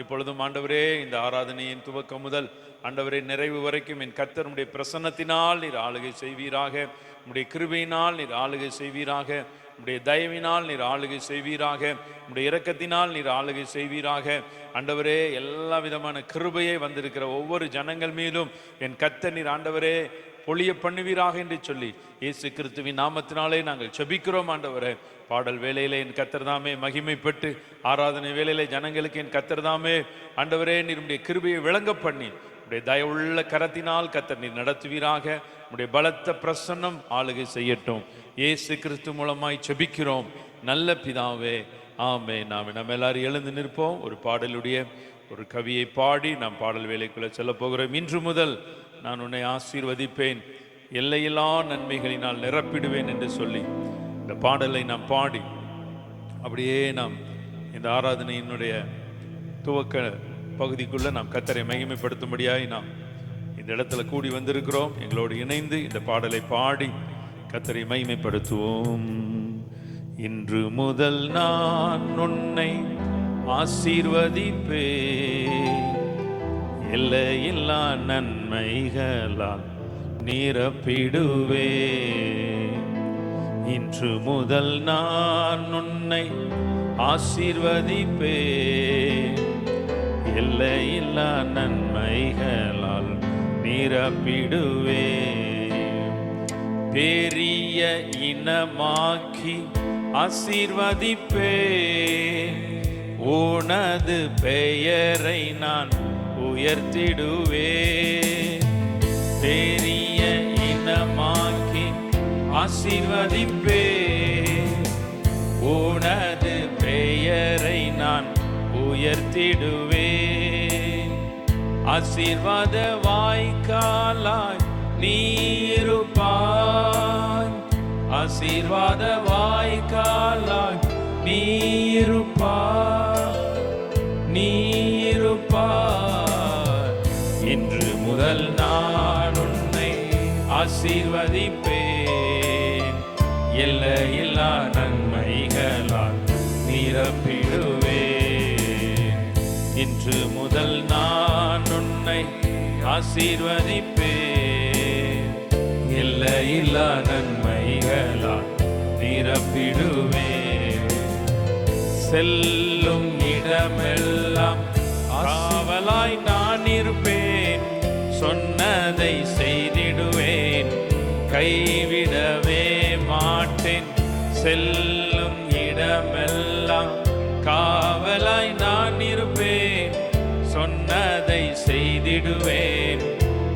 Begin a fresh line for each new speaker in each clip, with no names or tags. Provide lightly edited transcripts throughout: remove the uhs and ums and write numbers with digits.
இப்பொழுதும் ஆண்டவரே, இந்த ஆராதனையின் துவக்கம் முதல் ஆண்டவரே நிறைவு வரைக்கும் என் கர்த்தருடைய பிரசன்னத்தினால் நீர் ஆளுகை செய்வீராக. உம்முடைய கிருபையினால் நீர் ஆளுகை செய்வீராக. உம்முடைய தயவினால் நீர் ஆளுகை செய்வீராக. உம்முடைய இரக்கத்தினால் நீர் ஆளுகை செய்வீராக. ஆண்டவரே, எல்லா விதமான கிருபையை வந்திருக்கிற ஒவ்வொரு ஜனங்கள் மீதும் என் கர்த்தர் நீர் ஆண்டவரே பொழிய பண்ணுவீராக என்று சொல்லி இயேசு கிறிஸ்துவின் நாமத்தினாலே நாங்கள் ஜெபிக்கிறோம். ஆண்டவரே, பாடல் வேளையிலே என் கர்த்தர் தாமே மகிமைப்பட்டு, ஆராதனை வேளையிலே ஜனங்களுக்கு என் கர்த்தர் தாமே ஆண்டவரே நீருடைய கிருபையை விளங்க பண்ணி உடைய தயவுள்ள கரத்தினால் கர்த்தர் நீர் நடத்துவீராக. உடைய பலத்த பிரசன்னம் ஆளுகை செய்யட்டும். இயேசு கிறிஸ்து மூலமாய் ஜெபிக்கிறோம் நல்ல பிதாவே, ஆமென். நம்ம எல்லாரும் எழுந்து நிற்போம். ஒரு பாடலுடைய ஒரு கவியை பாடி நாம் பாடல் வேலைக்குள்ள செல்ல போகிறோம். இன்று முதல் நான் உன்னை ஆசீர்வதிப்பேன், எல்லையில்லா நன்மைகளினால் நிரப்பிடுவேன் என்று சொல்லி இந்த பாடலை நாம் பாடி அப்படியே நாம் இந்த ஆராதனையினுடைய துவக்க பகுதிக்குள்ள நாம் கர்த்தரை மகிமைப்படுத்தும்படியாய் நாம் இந்த இடத்துல கூடி வந்திருக்கிறோம். எங்களோடு இணைந்து இந்த பாடலை பாடி கர்த்தரை மகிமைப்படுத்துவோம். இன்று முதல் நான் உன்னை ஆசீர்வதிப்பேன், எல்லையில்லா நன்மைகளால் நிரப்பிடுவேன். இன்று முதல் நான் உன்னை ஆசீர்வதிப்பேன், எல்லையில்லா நன்மைகளால் நிரப்பிடுவேன். பெரிய இனமாக்கி ஆசீர்வதிப்பேன், உனது பெயரை நான் உயர்த்திடுவேன். பெரிய இனமாக்கி ஆசீர்வதிப்பேன், உனது பெயரை நான் உயர்த்திடுவேன். ஆசீர்வாத வாய்க்காலாய் நீருப்பாய், ஆசீர்வாத வாய்க்காலாய் நீருப்பாய், நீருப்பாய். இன்று முதல் நான் உன்னை ஆசீர்வதிப்பேன், எல்லையில்லா நன்மைகளால் நிரப்பிடுவேன். இன்று முதல் நான் உன்னை ஆசீர்வதிப்பேன், எல்லையில்லா நன்மைகளால் நிரப்பிடுவேன். செல்லும் இடமெல்லாம் காவலாய் நான் இருப்பேன், சொன்னதை செய்திடுவேன், கைவிடவே மாட்டேன். செல்லும் இடமெல்லாம் காவலாய் நான் இருப்பேன், சொன்னதை செய்திடுவேன்,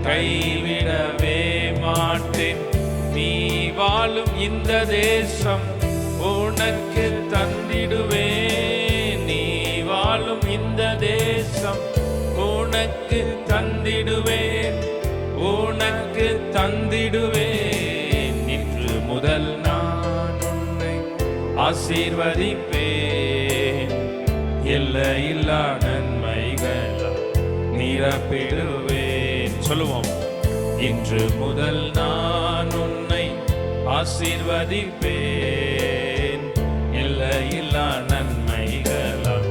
கைவிடவே மாட்டேன். நீ வாழும் இந்த தேசம் உனக்கு தந்திடுவேன், நீ வாழும் இந்த தேசம் உனக்கு தந்திடுவேன், உனக்கு தந்திடுவேன். இன்று முதல் நான் உன்னை ஆசீர்வதிப்பேன், எல்லையில்லா நன்மைகளால் நிரப்பிடுவேன். சொல்லுவோம். இன்று முதல் நான் உன்னை ஆசீர்வதிப்பேன், எல்லையில்லா நன்மைகளால்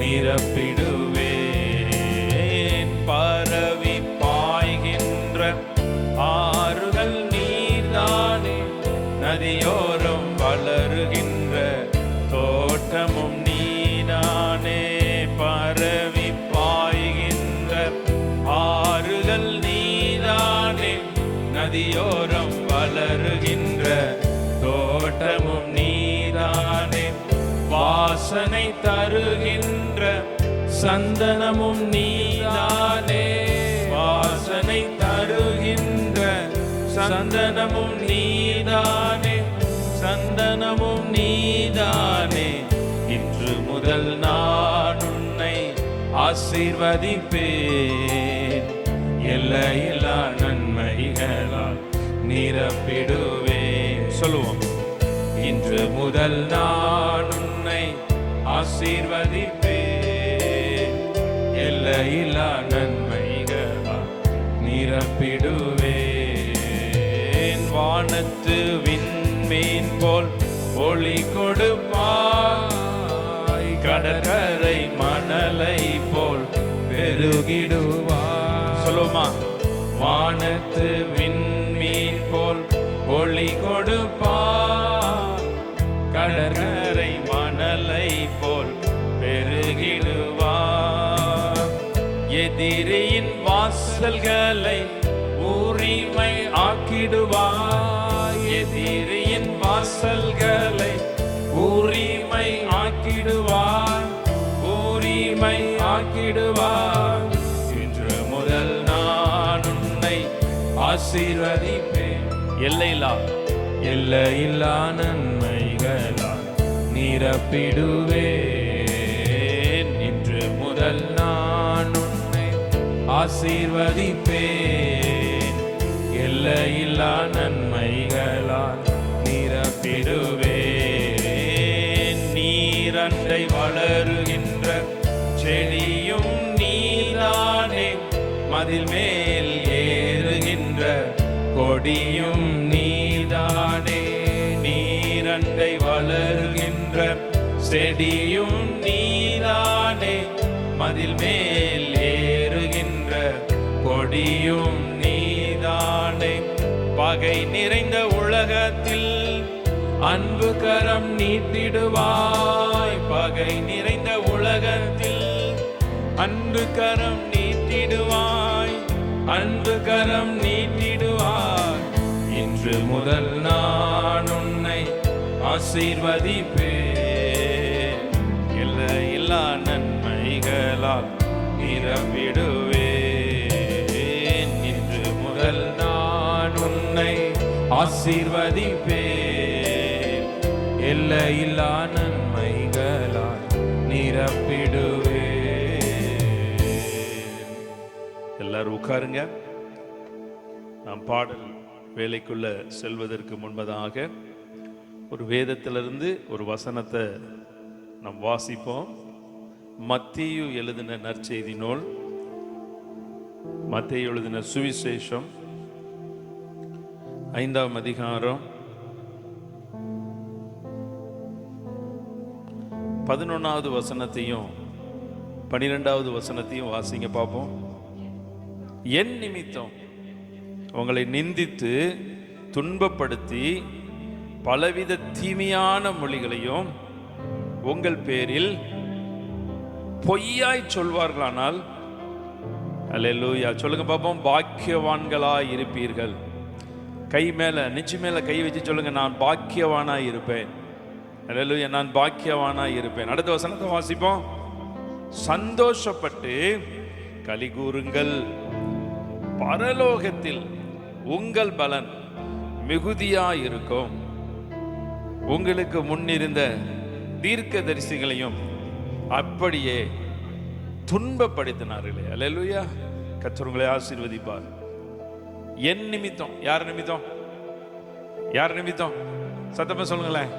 நிரப்பிடுவேன். பரவி பாய்கின்ற ஆறுகள் நீர்தானே, நதியோரம் வளருகின்ற தோட்டமும் நீதானே. பரவி பாய்கின்ற ஆறுகள் நீதானே, நதியோரம் வளருகின்ற தோட்டமும் நீதானே. வாசனை தருகின்ற சந்தனமும் நீதானே, வாசனை தருகின்ற சந்தனமும் நீதானே, சந்தனமும் நீதானே. இன்று முதல் நான் உன்னை ஆசீர்வதிப்பேன், எல்லையில்லா நன்மைகளால் நிரப்பிடுவேன். சொல்லுவோம். இன்று முதல் நான் உன்னை ஆசீர்வதிப்பேன், எல்லையில்லா நன்மைகளால் நிரப்பிடுவேன். வானத்து விண்மீன் போல் ஒளி கொடுப்பாய், கடற்கரை மணலை போல்
பெருகிடுவார்.
சொல்லுமா,
வானத்து விண்மீன் போல் ஒளி கொடுப்பார். கடற்கரை
மணலை போல் பெருகிடுவார். எதிரியின் வாசல்களை உரிமை ஆக்கிடுவார். எதிரியின் வாசல்களை உரிமை ஆக்கிடுவார். உரிமை ஆக்கிடுவார். இன்று முதல் நான் உன்னை ஆசீர்வதிப்பேன். எல்லையில்லா நன்மைகளால் நிரப்பிடுவேன். இன்று முதல் நான் உன்னை ஆசீர்வதிப்பேன். எல்லையில்லா நன்மைகளால் நிரப்பிடுவேன். நீரண்டை வளருகின்ற செடியும் நீதானே, மதில் மேல் ஏறுகின்ற கொடியும் நீதானே. நீரண்டை வளருகின்ற செடியும் நீதானே, மதில் மேல் ஏறுகின்ற கொடியும் நீதானே. பகை நிறைந்த உலகத்தில் அன்பு கரம் நீட்டிடுவாய். பகை நிறைந்த உலகத்தில் அன்பு கரம் நீட்டிடுவாய். அன்பு கரம் நீட்டிடுவாய். இன்று முதல் நான் உன்னை ஆசீர்வதிப்பேன். எல்லையில்லா நன்மைகளால் நிரப்பிடுவேன். இன்று முதல் நான் உன்னை ஆசீர்வதிப்பேன். எல்லையில்லா நன்மைகளால் நிரப்பிடுவேன். எல்லாரும் உட்காருங்க. நாம் பாடல் வேலைக்குள்ள செல்வதற்கு முன்பதாக ஒரு வேதத்திலிருந்து ஒரு வசனத்தை நாம் வாசிப்போம். மத்தேயு எழுதின நற்செய்தி நூல், மத்தேயு எழுதின சுவிசேஷம் 5ஆம் அதிகாரம் 11வது வசனத்தையும் 12வது வசனத்தையும் வாசிங்க பார்ப்போம். என் நிமித்தம் உங்களை நிந்தித்து துன்பப்படுத்தி பலவித தீமையான மொழிகளையும் உங்கள் பேரில் பொய்யாய் சொல்வார்களானால், அல்லேலூயா சொல்லுங்க பாப்போம், பாக்கியவான்களாய் இருப்பீர்கள். கை மேல நெஞ்சு மேல கை வச்சு சொல்லுங்க, நான் பாக்கியவானாய் இருப்பேன். அல்லேலூயா, நான் பாக்கியவானாய் இருப்பேன். அடுத்த வசனத்தை வாசிப்போம். சந்தோஷப்பட்டு களி கூறுங்கள், பரலோகத்தில் உங்கள் பலன் மிகுதியாய் இருக்கும். உங்களுக்கு முன்னிருந்த தீர்க்கதரிசிகளையும் அப்படியே துன்பப்படுத்தினார்களே. அல்லேலூயா, கர்த்தர் உங்களை ஆசீர்வதிப்பார். என் நிமித்தம், யார் நிமித்தம்? யார் நிமித்தம்? சத்தமா சொல்லுங்களேன்.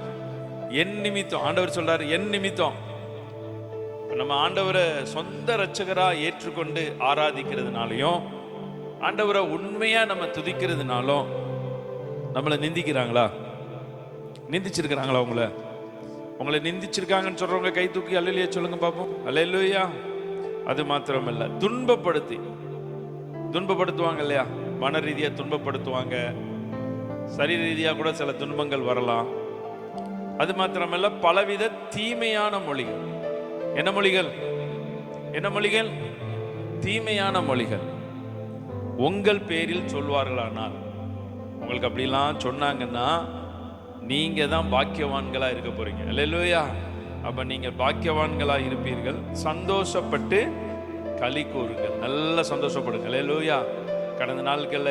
என் நிமித்தம். ஆண்டவர் சொல்றாரு என் நிமித்தம். நம்ம ஆண்டவரை சொந்த இரட்சகரா ஏற்றுக்கொண்டு ஆராதிக்கிறதுனாலையும், ஆண்டவரை உண்மையா நம்ம துதிக்கிறதுனாலும் நம்மளை நிந்திக்கிறாங்களா? நிந்திச்சிருக்கிறாங்களா? உங்களை நிந்திச்சிருக்காங்கன்னு சொல்றவங்க கை தூக்கி அல்லேலூயா சொல்லுங்க பாப்போம். அல்லேலூயா. அது மாத்திரமல்ல, துன்பப்படுத்துவாங்க இல்லையா? மன ரீதியா துன்பப்படுத்துவாங்க, சரீர ரீதியா கூட சில துன்பங்கள் வரலாம். அது மாத்திரமல்ல, பலவித தீமையான மொழிகள். என்ன மொழிகள்? என்ன மொழிகள்? தீமையான மொழிகள் உங்கள் பேரில் சொல்வார்களானால், உங்களுக்கு அப்படிலாம் சொன்னாங்கன்னா நீங்க தான் பாக்கியவான்களா இருக்க போறீங்க. அல்லேலூயா. அப்ப நீங்க பாக்கியவான்களா இருப்பீர்கள். சந்தோஷப்பட்டு களி கூறுங்கள், நல்லா சந்தோஷப்படுங்க. அல்லேலூயா. கடந்த நாட்கள்ல,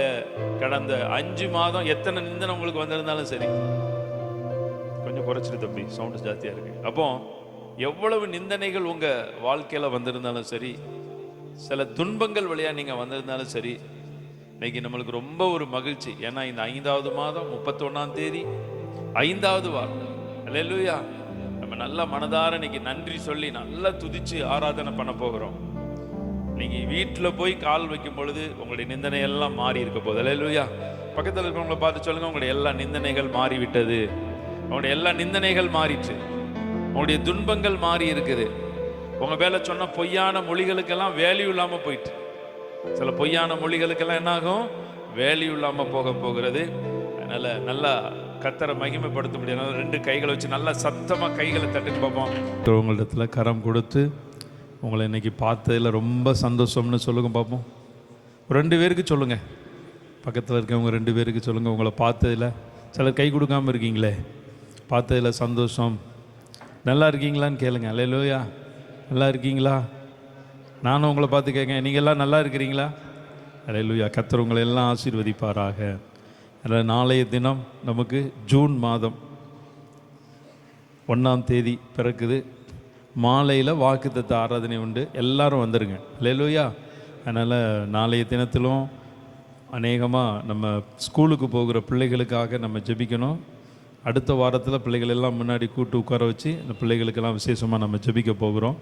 கடந்த 5 மாதம் எத்தனை நிந்தனை உங்களுக்கு வந்திருந்தாலும் சரி, கொஞ்சம் குறைச்சிட்டு தம்பி, சவுண்ட் ஜாஸ்தியா இருக்கு. அப்போ எவ்வளவு நிந்தனைகள் உங்க வாழ்க்கையில வந்திருந்தாலும் சரி, சில துன்பங்கள் வழியா நீங்க வந்திருந்தாலும் சரி, இன்னைக்கு நம்மளுக்கு ரொம்ப ஒரு மகிழ்ச்சி. ஏன்னா இந்த 5வது மாதம் 31ஆம் தேதி 5வது வாரம். அல்லேலூயா. நம்ம நல்ல மனதார இன்னைக்கு நன்றி சொல்லி நல்லா துதிச்சு ஆராதனை பண்ண போகிறோம். நீங்க வீட்டில் போய் கால் வைக்கும் பொழுது உங்களுடைய நிந்தனை எல்லாம் மாறி இருக்க போகுது. அல்லேலூயா. பக்கத்தில் இருக்கிறவங்களை பார்த்து சொல்லுங்க, உங்களுடைய எல்லா நிந்தனைகள் மாறிவிட்டது. உங்களுடைய எல்லா நிந்தனைகள் மாறிட்டு, உங்களுடைய துன்பங்கள் மாறி இருக்குது. உங்கள் மேலே சொன்ன பொய்யான மொழிகளுக்கெல்லாம் வேல்யூ இல்லாமல் போயிட்டு, சில பொய்யான மொழிகளுக்கெல்லாம் என்னாகும், வேல்யூ இல்லாமல் போகிறது. அதனால் நல்லா கர்த்தரை மகிமைப்படுத்த முடியாது. 2 கைகளை வச்சு நல்லா சத்தமாக கைகளை தட்டுன்னு பார்ப்போம். உங்களிடத்துல கரம் கொடுத்து உங்களை இன்னைக்கு பார்த்ததில் ரொம்ப சந்தோஷம்னு சொல்லுங்க பார்ப்போம். 2 பேருக்கு சொல்லுங்கள், பக்கத்தில் இருக்கவங்க 2 பேருக்கு சொல்லுங்கள். உங்களை பார்த்ததில், சிலர் கை கொடுக்காமல் இருக்கீங்களே, பார்த்ததில் சந்தோஷம். நல்லா இருக்கீங்களான்னு கேளுங்க. அல்லேலூயா. நல்லா இருக்கீங்களா? நானும் உங்களை பார்த்து கேட்கேன், நீங்கள் எல்லாம் நல்லா இருக்கிறீங்களா? அல்லேலூயா. கர்த்தர் உங்களை எல்லாம் ஆசீர்வதிப்பாராக. அதில் நாளைய தினம் நமக்கு ஜூன் மாதம் 1ஆம் தேதி பிறக்குது. மாலையில் வாக்குத்தத்த ஆராதனை உண்டு. எல்லாரும் வந்துடுங்க. அல்லேலூயா. அதனால் நாளைய தினத்திலும் அநேகமாக நம்ம ஸ்கூலுக்கு போகிற பிள்ளைகளுக்காக நம்ம ஜெபிக்கணும். அடுத்த வாரத்தில் பிள்ளைகள் எல்லாம் முன்னாடி கூட்டு உட்கார வச்சு இந்த பிள்ளைகளுக்கெல்லாம் விசேஷமாக நம்ம ஜெபிக்க போகிறோம்.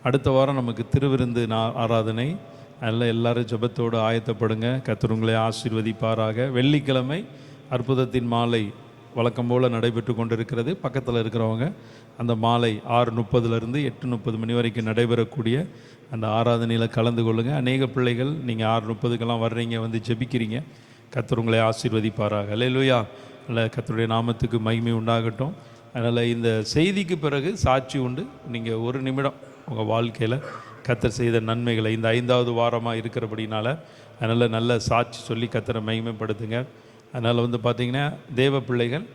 அடுத்த வாரம் நமக்கு திருவிருந்து ஆராதனை. அதில் எல்லோரும் ஜெபத்தோடு ஆயத்தப்படுங்க. கர்த்தர் உங்களை ஆசீர்வதிப்பாராக. வெள்ளிக்கிழமை அற்புதத்தின் மாலை வழக்கம் போல் நடைபெற்று கொண்டிருக்கிறது. பக்கத்தில் இருக்கிறவங்க அந்த மாலை 6:30 8:30 மணி வரைக்கும் நடைபெறக்கூடிய அந்த ஆராதனையில் கலந்து கொள்ளுங்கள். அநேக பிள்ளைகள் நீங்கள் 6:30க்கெல்லாம் வர்றீங்க, வந்து ஜெபிக்கிறீங்க. கர்த்தர் உங்களை ஆசீர்வதிப்பாராக. அல்லேலூயா. அல்ல, கர்த்தருடைய நாமத்துக்கு மகிமை உண்டாகட்டும். அதனால் இந்த செய்திக்கு பிறகு சாட்சி உண்டு. நீங்கள் 1 நிமிடம் உங்கள் வாழ்க்கையில் கர்த்தர் செய்த நன்மைகளை, இந்த 5வது வாரமாக இருக்கிறபடினால அதனால் நல்ல சாட்சி சொல்லி கர்த்தரை மகிமைப்படுத்துங்க. அதனால் பார்த்திங்கன்னா தேவ பிள்ளைகள்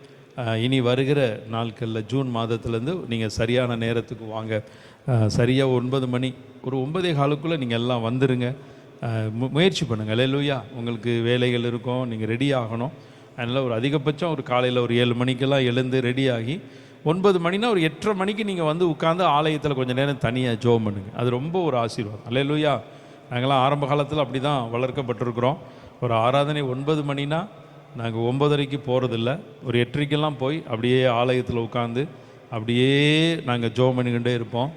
இனி வருகிற நாட்களில் ஜூன் மாதத்துலேருந்து நீங்கள் சரியான நேரத்துக்கு வாங்க. சரியாக 9 மணி, ஒரு 9:15க்குள்ளே நீங்கள் எல்லாம் வந்துடுங்க. முயற்சி பண்ணுங்கள். அல்லேலூயா. உங்களுக்கு வேலைகள் இருக்கும், நீங்கள் ரெடி ஆகணும். அதனால் ஒரு அதிகபட்சம் ஒரு காலையில் ஒரு 7 மணிக்கெல்லாம் எழுந்து ரெடியாகி 9 மணினா ஒரு 8:30 மணிக்கு நீங்கள் வந்து உட்காந்து ஆலயத்தில் கொஞ்சம் நேரம் தனியாக ஜெபம் பண்ணுங்கள். அது ரொம்ப ஒரு ஆசீர்வாதம். அல்லேலூயா. நாங்களாம் ஆரம்ப காலத்தில் அப்படி தான் வளர்க்கப்பட்டிருக்கிறோம். ஒரு ஆராதனை 9 மணினா நாங்கள் 9:30க்கு போகிறதில்ல, ஒரு 8:30க்கெல்லாம் போய் அப்படியே ஆலயத்தில் உட்காந்து அப்படியே நாங்கள் ஜெபம் பண்ணிக்கிட்டே இருப்போம்.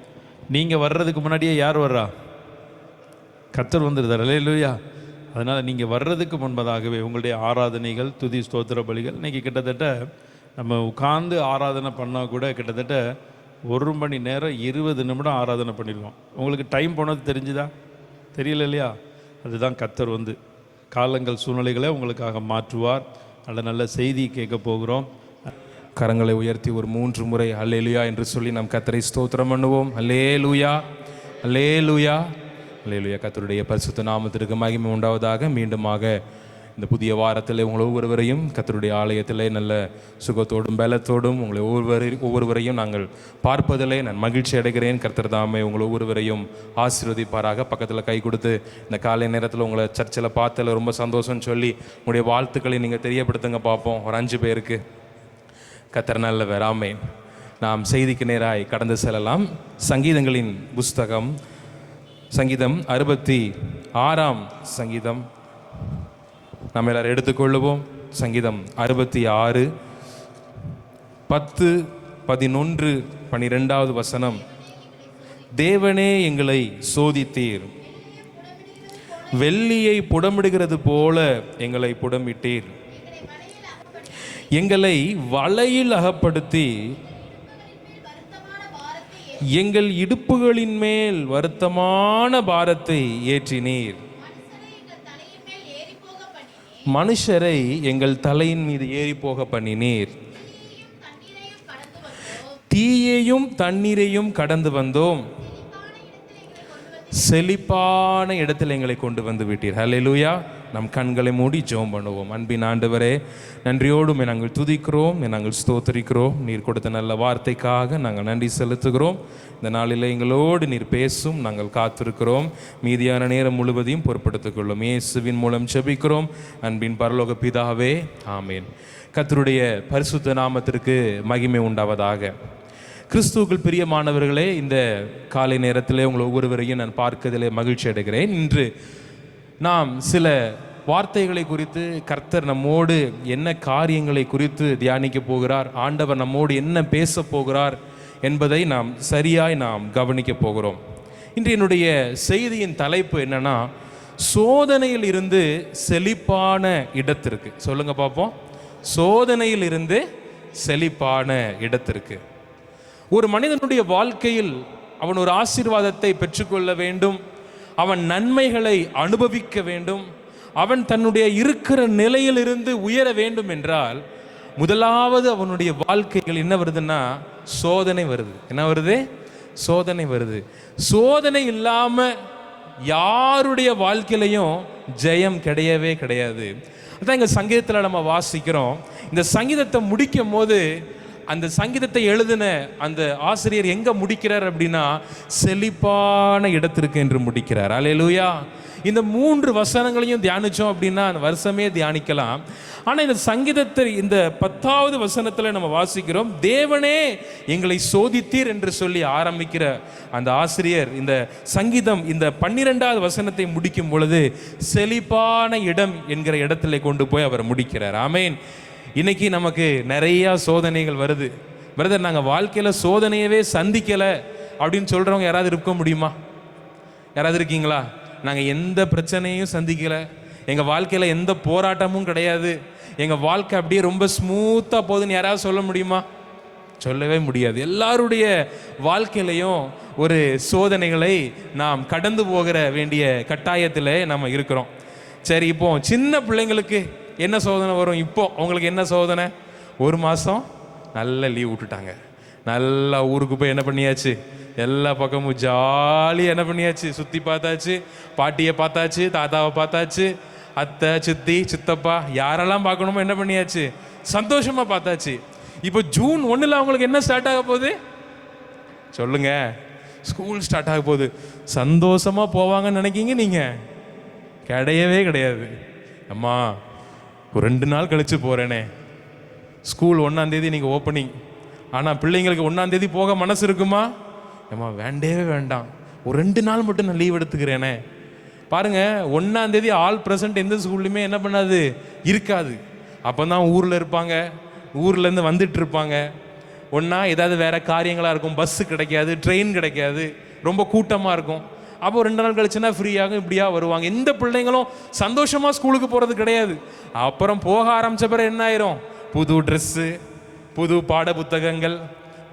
நீங்கள் வர்றதுக்கு முன்னாடியே யார் வர்றா? கர்த்தர் வந்துடுதார். அல்லேலூயா. அதனால் நீங்கள் வர்றதுக்கு முன்பதாகவே உங்களுடைய ஆராதனைகள், துதி ஸ்தோத்திர பலிகள், இன்றைக்கி கிட்டத்தட்ட நம்ம உட்கார்ந்து ஆராதனை பண்ணால் கூட கிட்டத்தட்ட 1 மணி நேரம் 20 நிமிடம் ஆராதனை பண்ணிடுவோம். உங்களுக்கு டைம் போனது தெரிஞ்சுதா? தெரியல இல்லையா? அதுதான் கர்த்தர் காலங்கள் சூழ்நிலைகளை உங்களுக்காக மாற்றுவார். நல்ல செய்தி கேட்க போகிறோம்.
கரங்களை உயர்த்தி ஒரு 3 முறை அல்லேலூயா என்று சொல்லி நாம் கர்த்தரை ஸ்தோத்திரம் பண்ணுவோம். அல்லேலூயா, அல்லேலூயா, அல்லேலூயா. கர்த்தருடைய பரிசுத்த நாமத்திற்கு மகிமை உண்டாவதாக. மீண்டுமாக இந்த புதிய வாரத்தில் உங்களை ஒவ்வொருவரையும் கர்த்தருடைய ஆலயத்தில் நல்ல சுகத்தோடும் பலத்தோடும் உங்களை ஒவ்வொருவரையும் நாங்கள் பார்ப்பதிலே நான் மகிழ்ச்சி அடைகிறேன். கர்த்தர் தாமே உங்களை ஒவ்வொருவரையும் ஆசீர்வதிப்பாராக. பக்கத்தில் கை கொடுத்து இந்த காலை நேரத்தில் உங்களை சர்ச்சில் பார்த்ததில் ரொம்ப சந்தோஷம்னு சொல்லி உங்களுடைய வாழ்த்துக்களை நீங்கள் தெரியப்படுத்துங்க பார்ப்போம். ஒரு 5 பேருக்கு. கர்த்தர் நல்லவர். ஆமென். நாம் செய்திக்கு நேராய் கடந்து செல்லலாம். சங்கீதங்களின் புஸ்தகம், சங்கீதம் 66ஆம் சங்கீதம் நம்ம எல்லாரும் எடுத்துக்கொள்ளுவோம். சங்கீதம் 66 10, 11, 12வது வசனம். தேவனே எங்களை சோதித்தீர், வெள்ளியை புடமிடுகிறது போல எங்களை புடமிட்டீர். எங்களை வலையில் அகப்படுத்தி எங்கள் இடுப்புகளின் மேல் வருத்தமான பாரத்தை ஏற்றினீர். மனுஷரை எங்கள் தலையின் மீது ஏறி போக பண்ணினீர். தீயையும் தண்ணீரையும் கடந்து வந்தோம், செழிப்பான இடத்தில் எங்களை கொண்டு வந்து விட்டீர். ஹல்லேலூயா. நம் கண்களை மூடி ஜெபம் பண்ணுவோம். அன்பின் ஆண்டவரே, நன்றியோடும் நாங்கள் துதிக்கிறோம், நாங்கள் ஸ்தோத்திரிக்கிறோம். நீர் கொடுத்த நல்ல வார்த்தைக்காக நாங்கள் நன்றி செலுத்துகிறோம். இந்த நாளில் எங்களோடு நீர் பேசும், நாங்கள் காத்திருக்கிறோம். மீதியான நேரம் முழுவதையும் பொறுப்படுத்திக் கொள்ளும். இயேசுவின் மூலம் ஜெபிக்கிறோம் அன்பின் பரலோக பிதாவே, ஆமேன். கர்த்தருடைய பரிசுத்த நாமத்திற்கு மகிமை உண்டாவதாக. கிறிஸ்துவுக்குள் பிரியமானவர்களே, இந்த காலை நேரத்திலே உங்கள் ஒவ்வொருவரையும் நான் பார்க்கதிலே மகிழ்ச்சி அடைகிறேன். இன்று நாம் சில வார்த்தைகளை குறித்து, கர்த்தர் நம்மோடு என்ன காரியங்களை குறித்து தியானிக்க போகிறார், ஆண்டவர் நம்மோடு என்ன பேச போகிறார் என்பதை நாம் சரியாய் கவனிக்க போகிறோம். இன்று என்னுடைய செய்தியின் தலைப்பு என்னன்னா, சோதனையில் இருந்து செழிப்பான இடத்திற்கு. சொல்லுங்க பார்ப்போம். சோதனையில் இருந்து செழிப்பான இடத்திற்கு. ஒரு மனிதனுடைய வாழ்க்கையில் அவன் ஒரு ஆசீர்வாதத்தை பெற்றுக்கொள்ள வேண்டும், அவன் நன்மைகளை அனுபவிக்க வேண்டும், அவன் தன்னுடைய இருக்கிற நிலையிலிருந்து உயர வேண்டும் என்றால் முதலாவது அவனுடைய வாழ்க்கைகள் என்ன வருதுன்னா சோதனை வருது. என்ன வருது? சோதனை வருது. சோதனை இல்லாம யாருடைய வாழ்க்கையிலையும் ஜெயம் கிடையவே கிடையாது. அதான் எங்க சங்கீதத்தில் நம்ம வாசிக்கிறோம். இந்த சங்கீதத்தை முடிக்கும் போது அந்த சங்கீதத்தை எழுதின அந்த ஆசிரியர் எங்க முடிக்கிறார் அப்படின்னா செழிப்பான இடத்திற்கு என்று முடிக்கிறார். அல்லேலூயா. இந்த 3 வசனங்களையும் தியானிச்சோம் அப்படின்னா அந்த வருஷமே தியானிக்கலாம். ஆனால் இந்த சங்கீதத்தை இந்த 10வது வசனத்தில் நம்ம வாசிக்கிறோம், தேவனே எங்களை சோதித்தீர் என்று சொல்லி ஆரம்பிக்கிற அந்த ஆசிரியர் இந்த சங்கீதம் இந்த 12வது வசனத்தை முடிக்கும் பொழுது செழிப்பான இடம் என்கிற இடத்துல கொண்டு போய் அவர் முடிக்கிறார். ஆமேன். இன்னைக்கு நமக்கு நிறைய சோதனைகள் வருது. பிரதர், நாங்கள் வாழ்க்கையில் சோதனையவே சந்திக்கலை அப்படின்னு சொல்கிறவங்க யாராவது இருக்க முடியுமா? யாராவது இருக்கீங்களா? நாங்கள் எந்த பிரச்சனையும் சந்திக்கலை, எங்கள் வாழ்க்கையில் எந்த போராட்டமும் கிடையாது, எங்கள் வாழ்க்கை அப்படியே ரொம்ப ஸ்மூத்தாக போகுதுன்னு யாராவது சொல்ல முடியுமா? சொல்லவே முடியாது. எல்லாருடைய வாழ்க்கையிலையும் ஒரு சோதனைகளை நாம் கடந்து போகிற வேண்டிய கட்டாயத்தில் நம்ம இருக்கிறோம். சரி, இப்போ சின்ன பிள்ளைங்களுக்கு என்ன சோதனை வரும்? இப்போ அவங்களுக்கு என்ன சோதனை? 1 மாதம் நல்ல லீவ் விட்டுட்டாங்க, நல்லா ஊருக்கு போய் என்ன பண்ணியாச்சு, எல்லா பக்கமும் ஜாலியாக என்ன பண்ணியாச்சு, சுற்றி பார்த்தாச்சு, பாட்டியை பார்த்தாச்சு, தாத்தாவை பார்த்தாச்சு, அத்தை சித்தி சித்தப்பா யாரெல்லாம் பார்க்கணுமோ என்ன பண்ணியாச்சு, சந்தோஷமாக பார்த்தாச்சு. இப்போ ஜூன் 1 அவங்களுக்கு என்ன ஸ்டார்ட் ஆக போகுது சொல்லுங்க? ஸ்கூல் ஸ்டார்ட் ஆக போகுது. சந்தோஷமாக போவாங்கன்னு நினைக்கிங்க நீங்கள்? கிடையவே கிடையாது. அம்மா ஒரு 2 நாள் கழித்து போகிறேனே, ஸ்கூல் 1ஆம் தேதி நீங்கள் ஓப்பனிங், ஆனால் பிள்ளைங்களுக்கு 1ஆம் தேதி போக மனசு இருக்குமா? ஏம்மா வேண்டவே வேண்டாம், ஒரு 2 நாள் மட்டும் நான் லீவ் எடுத்துக்கிறேனே. பாருங்க, 1ஆம் தேதி ஆல் ப்ரெசன்ட் எந்த ஸ்கூல்லையுமே என்ன பண்ணாது, இருக்காது. அப்போ தான் ஊரில் இருப்பாங்க, ஊர்லேருந்து வந்துட்டு இருப்பாங்க. ஒன்றா ஏதாவது வேற காரியங்களாக இருக்கும், பஸ்ஸு கிடைக்காது, ட்ரெயின் கிடைக்காது, ரொம்ப கூட்டமாக இருக்கும். அப்போ 2 நாள் கழிச்சுன்னா ஃப்ரீயாகும், இப்படியா வருவாங்க. எந்த பிள்ளைங்களும் சந்தோஷமாக ஸ்கூலுக்கு போகிறது கிடையாது. அப்புறம் போக ஆரம்பித்த பிறகு என்ன ஆயிரும், புது ட்ரெஸ்ஸு, புது பாட புத்தகங்கள்,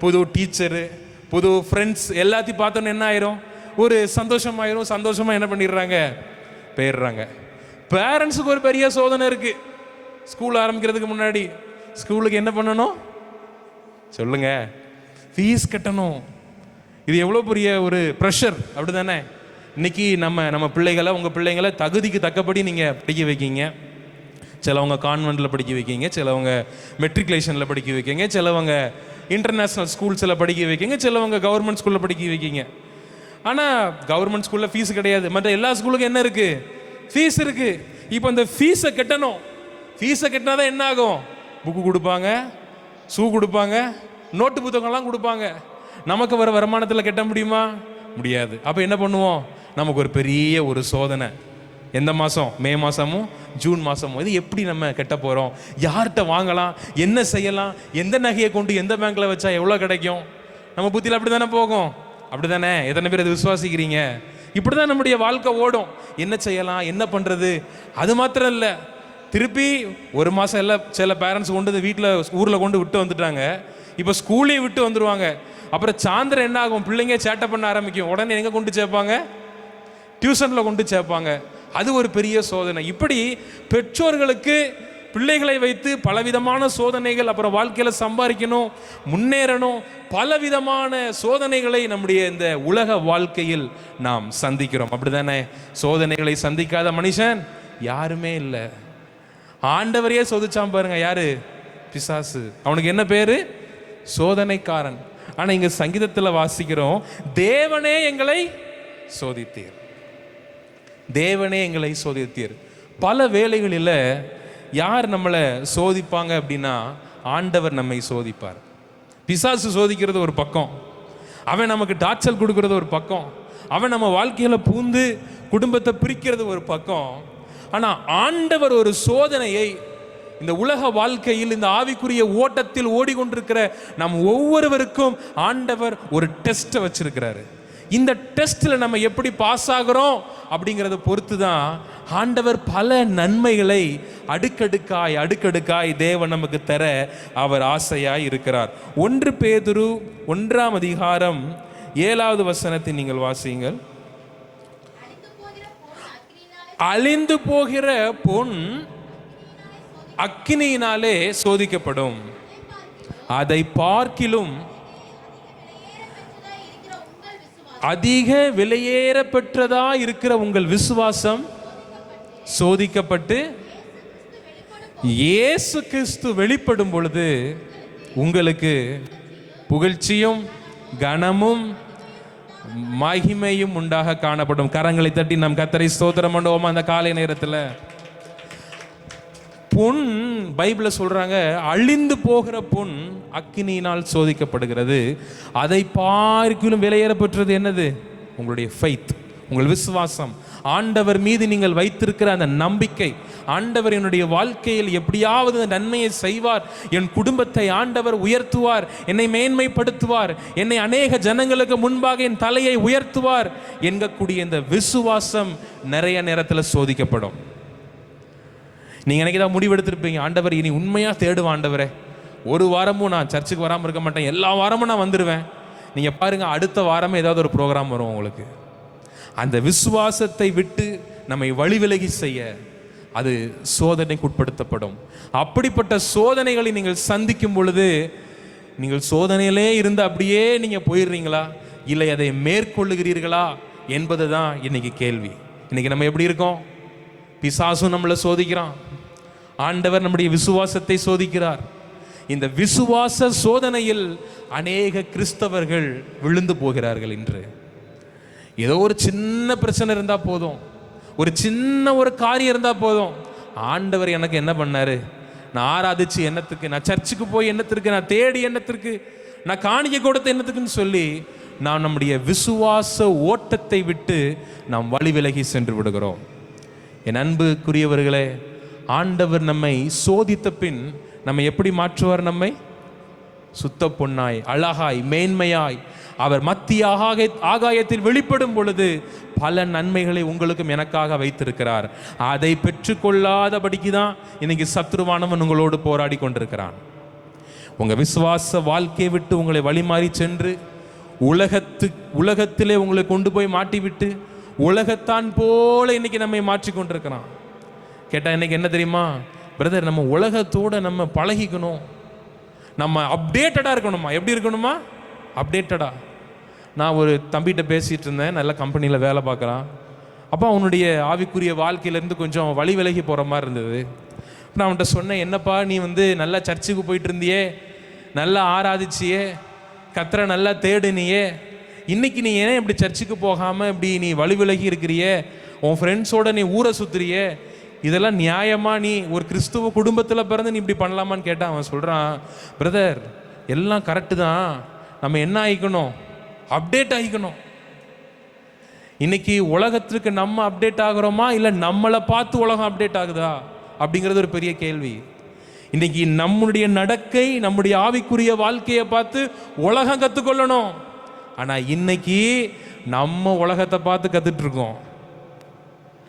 புது டீச்சரு, புது ஃப்ரெண்ட்ஸ் எல்லாத்தையும் பார்த்தோன்னு என்ன ஆயிரும், ஒரு சந்தோஷமாயிரும். சந்தோஷமாக என்ன பண்ணிடுறாங்க, போயிடுறாங்க. பேரண்ட்ஸுக்கு ஒரு பெரிய சோதனை இருக்குது. ஸ்கூல் ஆரம்பிக்கிறதுக்கு முன்னாடி ஸ்கூலுக்கு என்ன பண்ணணும் சொல்லுங்க? ஃபீஸ் கட்டணும். இது எவ்வளோ பெரிய ஒரு ப்ரெஷர், அப்படி தானே? இன்னைக்கு நம்ம பிள்ளைகளை, உங்கள் பிள்ளைங்களை தகுதிக்கு தக்கபடி நீங்கள் படிக்க வைக்கீங்க. சிலவங்க கான்வென்ட்டில் படிக்க வைக்கீங்க, சிலவங்க மெட்ரிகுலேஷனில் படிக்க வைக்கீங்க, சிலவங்க இன்டர்நேஷ்னல் ஸ்கூல்ஸில் படிக்க வைக்கீங்க, சிலவங்க கவர்மெண்ட் ஸ்கூலில் படிக்க வைக்கீங்க. ஆனால் கவர்மெண்ட் ஸ்கூலில் ஃபீஸ் கிடையாது. மற்ற எல்லா ஸ்கூலுக்கும் என்ன இருக்குது, ஃபீஸ் இருக்குது. இப்போ அந்த ஃபீஸை கட்டணும். ஃபீஸை கட்டினா தான் என்ன ஆகும், புக்கு கொடுப்பாங்க, ஷூ கொடுப்பாங்க, நோட்டு புத்தகம்லாம் கொடுப்பாங்க. நமக்கு வர வருமானத்தில் கட்ட முடியுமா? முடியாது. அப்போ என்ன பண்ணுவோம், நமக்கு ஒரு பெரிய ஒரு சோதனை. எந்த மாதம்? மே மாதமும் ஜூன் மாதமும். இது எப்படி நம்ம கட்ட போகிறோம், யார்கிட்ட வாங்கலாம், என்ன செய்யலாம், எந்த நகையை கொண்டு எந்த பேங்க்கில் வச்சா எவ்வளோ கிடைக்கும்? நம்ம புத்தியில் அப்படி தானே போகும். அப்படி தானே? எத்தனை பேர் அது விசுவாசிக்கிறீங்க? இப்படி தான் நம்முடைய வாழ்க்கை ஓடும். என்ன செய்யலாம், என்ன பண்ணுறது? அது மாத்திரம் இல்லை, திருப்பி 1 மாதம் எல்லாம் சில பேரண்ட்ஸ் கொண்டு வீட்டில் ஊரில் கொண்டு விட்டு வந்துட்டாங்க. இப்போ ஸ்கூலையும் விட்டு வந்துடுவாங்க. அப்புறம் சாயந்தரம் என்ன ஆகும், பிள்ளைங்க சேட்டை பண்ண ஆரம்பிக்கும். உடனே எங்கே கொண்டு சேர்ப்பாங்க, டியூஷனில் கொண்டு சேர்ப்பாங்க. அது ஒரு பெரிய சோதனை. இப்படி பெற்றோர்களுக்கு பிள்ளைகளை வைத்து பலவிதமான சோதனைகள், அப்புறம் வாழ்க்கையில் சம்பாதிக்கணும், முன்னேறணும், பலவிதமான சோதனைகளை நம்முடைய இந்த உலக வாழ்க்கையில் நாம் சந்திக்கிறோம். அப்படி தானே? சோதனைகளை சந்திக்காத மனுஷன் யாருமே இல்லை. ஆண்டவரையே சோதிச்சான் பாருங்க. யாரு? பிசாசு. அவனுக்கு என்ன பேரு? சோதனைக்காரன். ஆனால் இங்கே சங்கீதத்தில் வாசிக்கிறோம், தேவனே எங்களை சோதித்தீர், தேவனே எங்களை சோதித்தீர். பல வேளைகளில் யார் நம்மளை சோதிப்பாங்க அப்படின்னா ஆண்டவர் நம்மை சோதிப்பார். பிசாசு சோதிக்கிறது ஒரு பக்கம், அவன் நமக்கு டார்ச்சர் கொடுக்கறது ஒரு பக்கம், அவன் நம்ம வாழ்க்கையில் பூந்து குடும்பத்தை பிரிக்கிறது ஒரு பக்கம். ஆனால் ஆண்டவர் ஒரு சோதனையை இந்த உலக வாழ்க்கையில், இந்த ஆவிக்குரிய ஓட்டத்தில் ஓடிக்கொண்டிருக்கிற நம் ஒவ்வொருவருக்கும் ஆண்டவர் ஒரு டெஸ்ட்டை வச்சிருக்கிறாரு. இந்த டெஸ்ட்டில் நம்ம எப்படி பாஸ் ஆகிறோம் அப்படிங்கிறத பொறுத்து தான் ஆண்டவர் பல நன்மைகளை அடுக்கடுக்காய் அடுக்கடுக்காய் தேவன் நமக்கு தர அவர் ஆசையாய் இருக்கிறார். 1 பேதுரு 1ஆம் அதிகாரம் 7வது வசனத்தை நீங்கள் வாசியுங்கள். அழிந்து போகிற பொன் அக்கினியினாலே சோதிக்கப்படும், அதை பார்க்கிலும் அதிக விலையேற பெற்றதா இருக்கிற உங்கள் விசுவாசம் சோதிக்கப்பட்டு இயேசு கிறிஸ்து வெளிப்படும் பொழுது உங்களுக்கு புகழ்ச்சியும் கனமும் மகிமையும் உண்டாக காணப்படும். கரங்களை தட்டி நம் கர்த்தரை ஸ்தோத்திரம் பண்ணுவோமா? அந்த காலை நேரத்தில் பொன் பைபிளில் சொல்றாங்க, அழிந்து போகிற பொன் அக்கினியினால் சோதிக்கப்படுகிறது, அதை பார்க்கிலும் விலையேற பெற்றது என்னது? உங்களுடைய ஃபெய்த், உங்கள் விசுவாசம், ஆண்டவர் மீது நீங்கள் வைத்திருக்கிற அந்த நம்பிக்கை. ஆண்டவர் என்னுடைய வாழ்க்கையில் எப்படியாவது நன்மையை செய்வார், என் குடும்பத்தை ஆண்டவர் உயர்த்துவார், என்னை மேன்மைப்படுத்துவார், என்னை அநேக ஜனங்களுக்கு முன்பாக என் தலையை உயர்த்துவார் என்கக்கூடிய இந்த விசுவாசம் நிறைய நேரத்தில் சோதிக்கப்படும். நீங்கள் எனக்கு தான் முடிவெடுத்திருப்பீங்க, ஆண்டவர் இனி உண்மையாக தேடுவேன் ஆண்டவரே, ஒரு வாரமும் நான் சர்ச்சுக்கு வராமல் இருக்க மாட்டேன், எல்லா வாரமும் நான் வந்துடுவேன். நீங்கள் பாருங்கள், அடுத்த வாரமே ஏதாவது ஒரு ப்ரோக்ராம் வரும் உங்களுக்கு. அந்த விசுவாசத்தை விட்டு நம்மை வழி விலகி செய்ய அது சோதனைக்கு உட்படுத்தப்படும். அப்படிப்பட்ட சோதனைகளை நீங்கள் சந்திக்கும் பொழுது நீங்கள் சோதனையிலே இருந்து அப்படியே நீங்கள் போயிடுறீங்களா, இல்லை அதை மேற்கொள்ளுகிறீர்களா என்பது தான் இன்னைக்கு கேள்வி. இன்னைக்கு நம்ம எப்படி இருக்கோம்? பிசாசும் நம்மளை சோதிக்கிறான், ஆண்டவர் நம்முடைய விசுவாசத்தை சோதிக்கிறார். இந்த விசுவாச சோதனையில் அநேக கிறிஸ்தவர்கள் விழுந்து போகிறார்கள். இன்று ஏதோ ஒரு சின்ன பிரச்சனை இருந்தால் போதும், ஒரு சின்ன ஒரு காரியம் இருந்தால் போதும், ஆண்டவர் எனக்கு என்ன பண்ணாரு, நான் ஆராதிச்சு என்னத்துக்கு, நான் சர்ச்சுக்கு போய் என்னத்திற்கு, நான் தேடி என்னத்திற்கு, நான் காணிக்கை கொடுத்த என்னத்துக்குன்னு சொல்லி நாம் நம்முடைய விசுவாச ஓட்டத்தை விட்டு நாம் வழி விலகி சென்று விடுகிறோம். என் அன்புக்குரியவர்களே, ஆண்டவர் நம்மை சோதித்த பின் நம்மை எப்படி மாற்றுவார்? நம்மை சுத்த பொன்னாய், அழகாய், மேன்மையாய் அவர் மத்திய ஆகாயத்தில் வெளிப்படும் பொழுது பல நன்மைகளை உங்களுக்கும் எனக்காக வைத்திருக்கிறார். அதை பெற்றுக்கொள்ளாதபடிக்கு தான் இன்னைக்கு சத்ருவானவன் உங்களோடு போராடி கொண்டிருக்கிறான். உங்கள் விசுவாச வாழ்க்கையை விட்டு உங்களை வழிமாறி சென்று உலகத்திலே உங்களை கொண்டு போய் மாட்டிவிட்டு உலகத்தான் போல இன்னைக்கு நம்மை மாற்றி கொண்டிருக்கிறான். கேட்டால் இன்னைக்கு என்ன தெரியுமா பிரதர், நம்ம உலகத்தோடு நம்ம பழகிக்கணும், நம்ம அப்டேட்டடாக இருக்கணுமா? எப்படி இருக்கணுமா? அப்டேட்டடாக. நான் ஒரு தம்பிகிட்ட பேசிகிட்டு இருந்தேன், நல்ல கம்பெனியில் வேலை பார்க்குறான். அப்போ அவனுடைய ஆவிக்குரிய வாழ்க்கையிலேருந்து கொஞ்சம் வழி விலகி போகிற மாதிரி இருந்தது. நான் அவன்கிட்ட சொன்னேன், என்னப்பா நீ நல்லா சர்ச்சுக்கு போயிட்டு இருந்தியே, நல்லா ஆராதிச்சியே, கர்த்தரை நல்லா தேடுனியே, இன்னைக்கு நீ ஏன் இப்படி சர்ச்சுக்கு போகாமல் இப்படி நீ வழி விலகி இருக்கிறியே, உன் ஃப்ரெண்ட்ஸோட நீ ஊரை சுற்றுறியே, இதெல்லாம் நியாயமா? நீ ஒரு கிறிஸ்துவ குடும்பத்தில் பிறந்து நீ இப்படி பண்ணலாமான்னு கேட்டால் அவன் சொல்கிறான், பிரதர் எல்லாம் கரெக்டு தான், நம்ம என்ன ஆகிக்கணும்? அப்டேட் ஆகிக்கணும். இன்னைக்கு உலகத்திற்கு நம்ம அப்டேட் ஆகிறோமா, இல்லை நம்மளை பார்த்து உலகம் அப்டேட் ஆகுதா அப்படிங்கிறது ஒரு பெரிய கேள்வி. இன்னைக்கு நம்முடைய நடக்கை, நம்முடைய ஆவிக்குரிய வாழ்க்கையை பார்த்து உலகம் கற்றுக்கொள்ளணும். ஆனால் இன்னைக்கு நம்ம உலகத்தை பார்த்து கற்றுட்டு இருக்கோம்,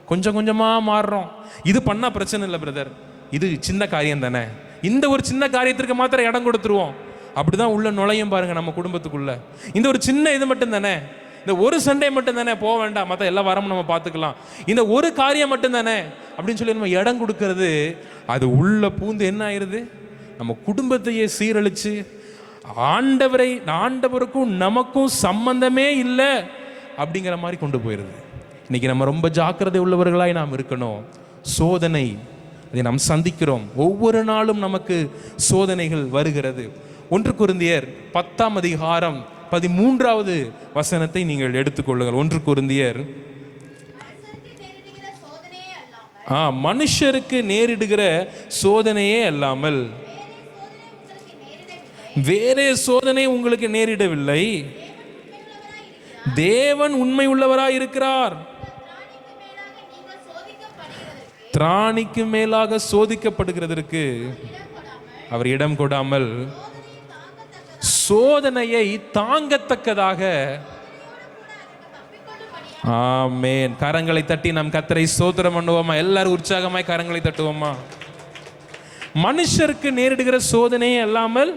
கொஞ்சம் கொஞ்சமாக மாறுறோம். இது பண்ணால் பிரச்சனை இல்லை பிரதர், இது சின்ன காரியம் தானே, இந்த ஒரு சின்ன காரியத்திற்கு மாத்திரம் இடம் கொடுத்துருவோம். அப்படிதான் உள்ள நுழையும் பாருங்க நம்ம குடும்பத்துக்குள்ள. இந்த ஒரு சின்ன இது மட்டும் தானே, இந்த ஒரு சண்டே மட்டும் தானே, போக வேண்டாம், மற்ற எல்லா வாரமும் நம்ம பார்த்துக்கலாம், இந்த ஒரு காரியம் மட்டும் தானே அப்படின்னு சொல்லி நம்ம இடம் கொடுக்கறது, அது உள்ள பூந்து என்ன ஆயிடுது, நம்ம குடும்பத்தையே சீரழிச்சு ஆண்டவருக்கும் நமக்கும் சம்பந்தமே இல்லை அப்படிங்கிற மாதிரி கொண்டு போயிடுது. இன்னைக்கு நம்ம ரொம்ப ஜாக்கிரதை உள்ளவர்களாய் நாம் இருக்கணும். சோதனை அதை நாம் சந்திக்கிறோம், ஒவ்வொரு நாளும் நமக்கு சோதனைகள் வருகிறது. 1 கொரிந்தியர் 10ஆம் அதிகாரம் 13வது வசனத்தை நீங்கள் எடுத்துக்கொள்ளுங்கள். 1 கொரிந்தியர் மனுஷருக்கு நேரிடுகிற சோதனையே அல்லாமல் வேறே சோதனை உங்களுக்கு நேரிடவில்லை, தேவன் உண்மை உள்ளவராய் இருக்கிறார், திராணிக்கு மேலாக சோதிக்கப்படுகிறதற்கு அவர் இடம் கொடாமல் சோதனையை தாங்கத்தக்கதாக. ஆமென். கரங்களை தட்டி நாம் கர்த்தரை ஸ்தோத்திரம் பண்ணுவோமா? எல்லாரும் உற்சாகமாய் கரங்களை தட்டுவோமா? மனுஷருக்கு நேரிடுகிற சோதனையே அல்லாமல்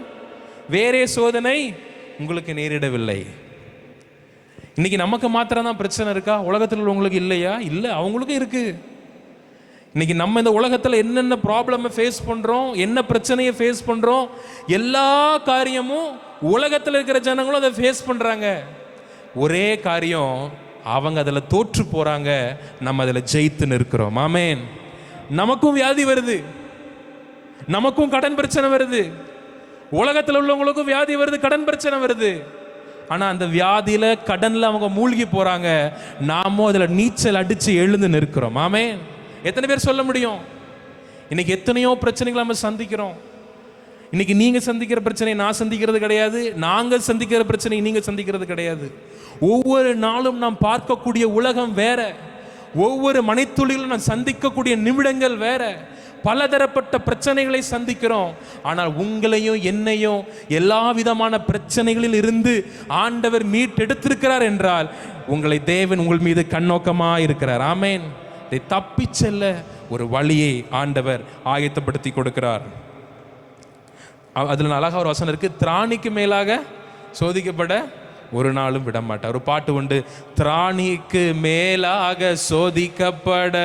வேறே சோதனை உங்களுக்கு நேரிடவில்லை. இன்னைக்கு நமக்கு மாத்திரம் தான் பிரச்சனை இருக்கா? உலகத்தில் உள்ளவங்களுக்கு இல்லையா? இல்லை, அவங்களுக்கும் இருக்கு. இன்னைக்கு நம்ம இந்த உலகத்தில் என்னென்ன ப்ராப்ளமை ஃபேஸ் பண்ணுறோம், என்ன பிரச்சனையை ஃபேஸ் பண்ணுறோம், எல்லா காரியமும் உலகத்தில் இருக்கிற ஜனங்களும் அதை ஃபேஸ் பண்ணுறாங்க. ஒரே காரியம், அவங்க அதில் தோற்று போகிறாங்க, நம்ம அதில் ஜெயித்துன்னு இருக்கிறோம். ஆமென். நமக்கும் வியாதி வருது, நமக்கும் கடன் பிரச்சனை வருது, உலகத்தில் உள்ளவங்களுக்கும் வியாதி வருது, கடன் பிரச்சனை வருது. ஆனால் அந்த வியாதியில் கடனில் அவங்க மூழ்கி போகிறாங்க, நாமும் அதில் நீச்சல் அடித்து எழுந்து நிற்கிறோம். ஆமென். எத்தனை பேர் சொல்ல முடியும்? இன்னைக்கு எத்தனையோ பிரச்சனைகளை நம்ம சந்திக்கிறோம். இன்னைக்கு நீங்கள் சந்திக்கிற பிரச்சனை நான் சந்திக்கிறது கிடையாது, நாங்கள் சந்திக்கிற பிரச்சனை நீங்கள் சந்திக்கிறது கிடையாது. ஒவ்வொரு நாளும் நாம் பார்க்கக்கூடிய உலகம் வேற, ஒவ்வொரு மணித்துளியிலும் நாம் சந்திக்கக்கூடிய நிமிடங்கள் வேற. பலதரப்பட்ட பிரச்சனைகளை சந்திக்கிறோம். ஆனால் உங்களையும் என்னையும் எல்லா விதமான பிரச்சனைகளில் இருந்து ஆண்டவர் மீட்டெடுத்திருக்கிறார் என்றால் உங்களை தேவன் உங்கள் மீது கண்ணோக்கமாக இருக்கிறார். ஆமென். இதை தப்பி செல்ல ஒரு வழியை ஆண்டவர் ஆயத்தப்படுத்தி கொடுக்கிறார். அதில் அழகாக ஒரு வசனம் இருக்கு, திராணிக்கு மேலாக சோதிக்கப்பட ஒரு நாளும் விட மாட்டார். ஒரு பாட்டு உண்டு, திராணிக்கு மேலாக சோதிக்கப்பட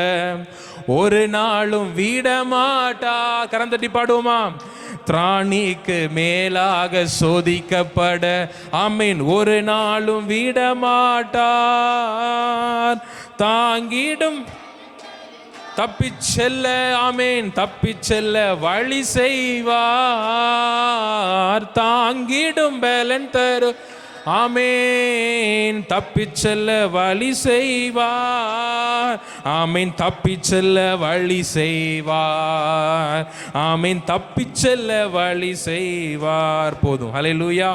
ஒரு நாளும் விட மாட்டார். கரந்தட்டி பாடுவோமா? திராணிக்கு மேலாக சோதிக்கப்பட, ஆமீன், ஒரு நாளும் விட மாட்டார். தாங்கிடும் தப்பிச் செல்ல, ஆமேன், தப்பிச் செல்ல வழி செய்வார். தாங்கிடும் பலன் தரு, ஆமேன், தப்பிச் செல்ல வழி செய்வார். ஆமேன், தப்பிச் செல்ல வழி செய்வார். ஆமேன், தப்பிச் செல்ல வழி செய்வார். போதும், ஹல்லேலூயா.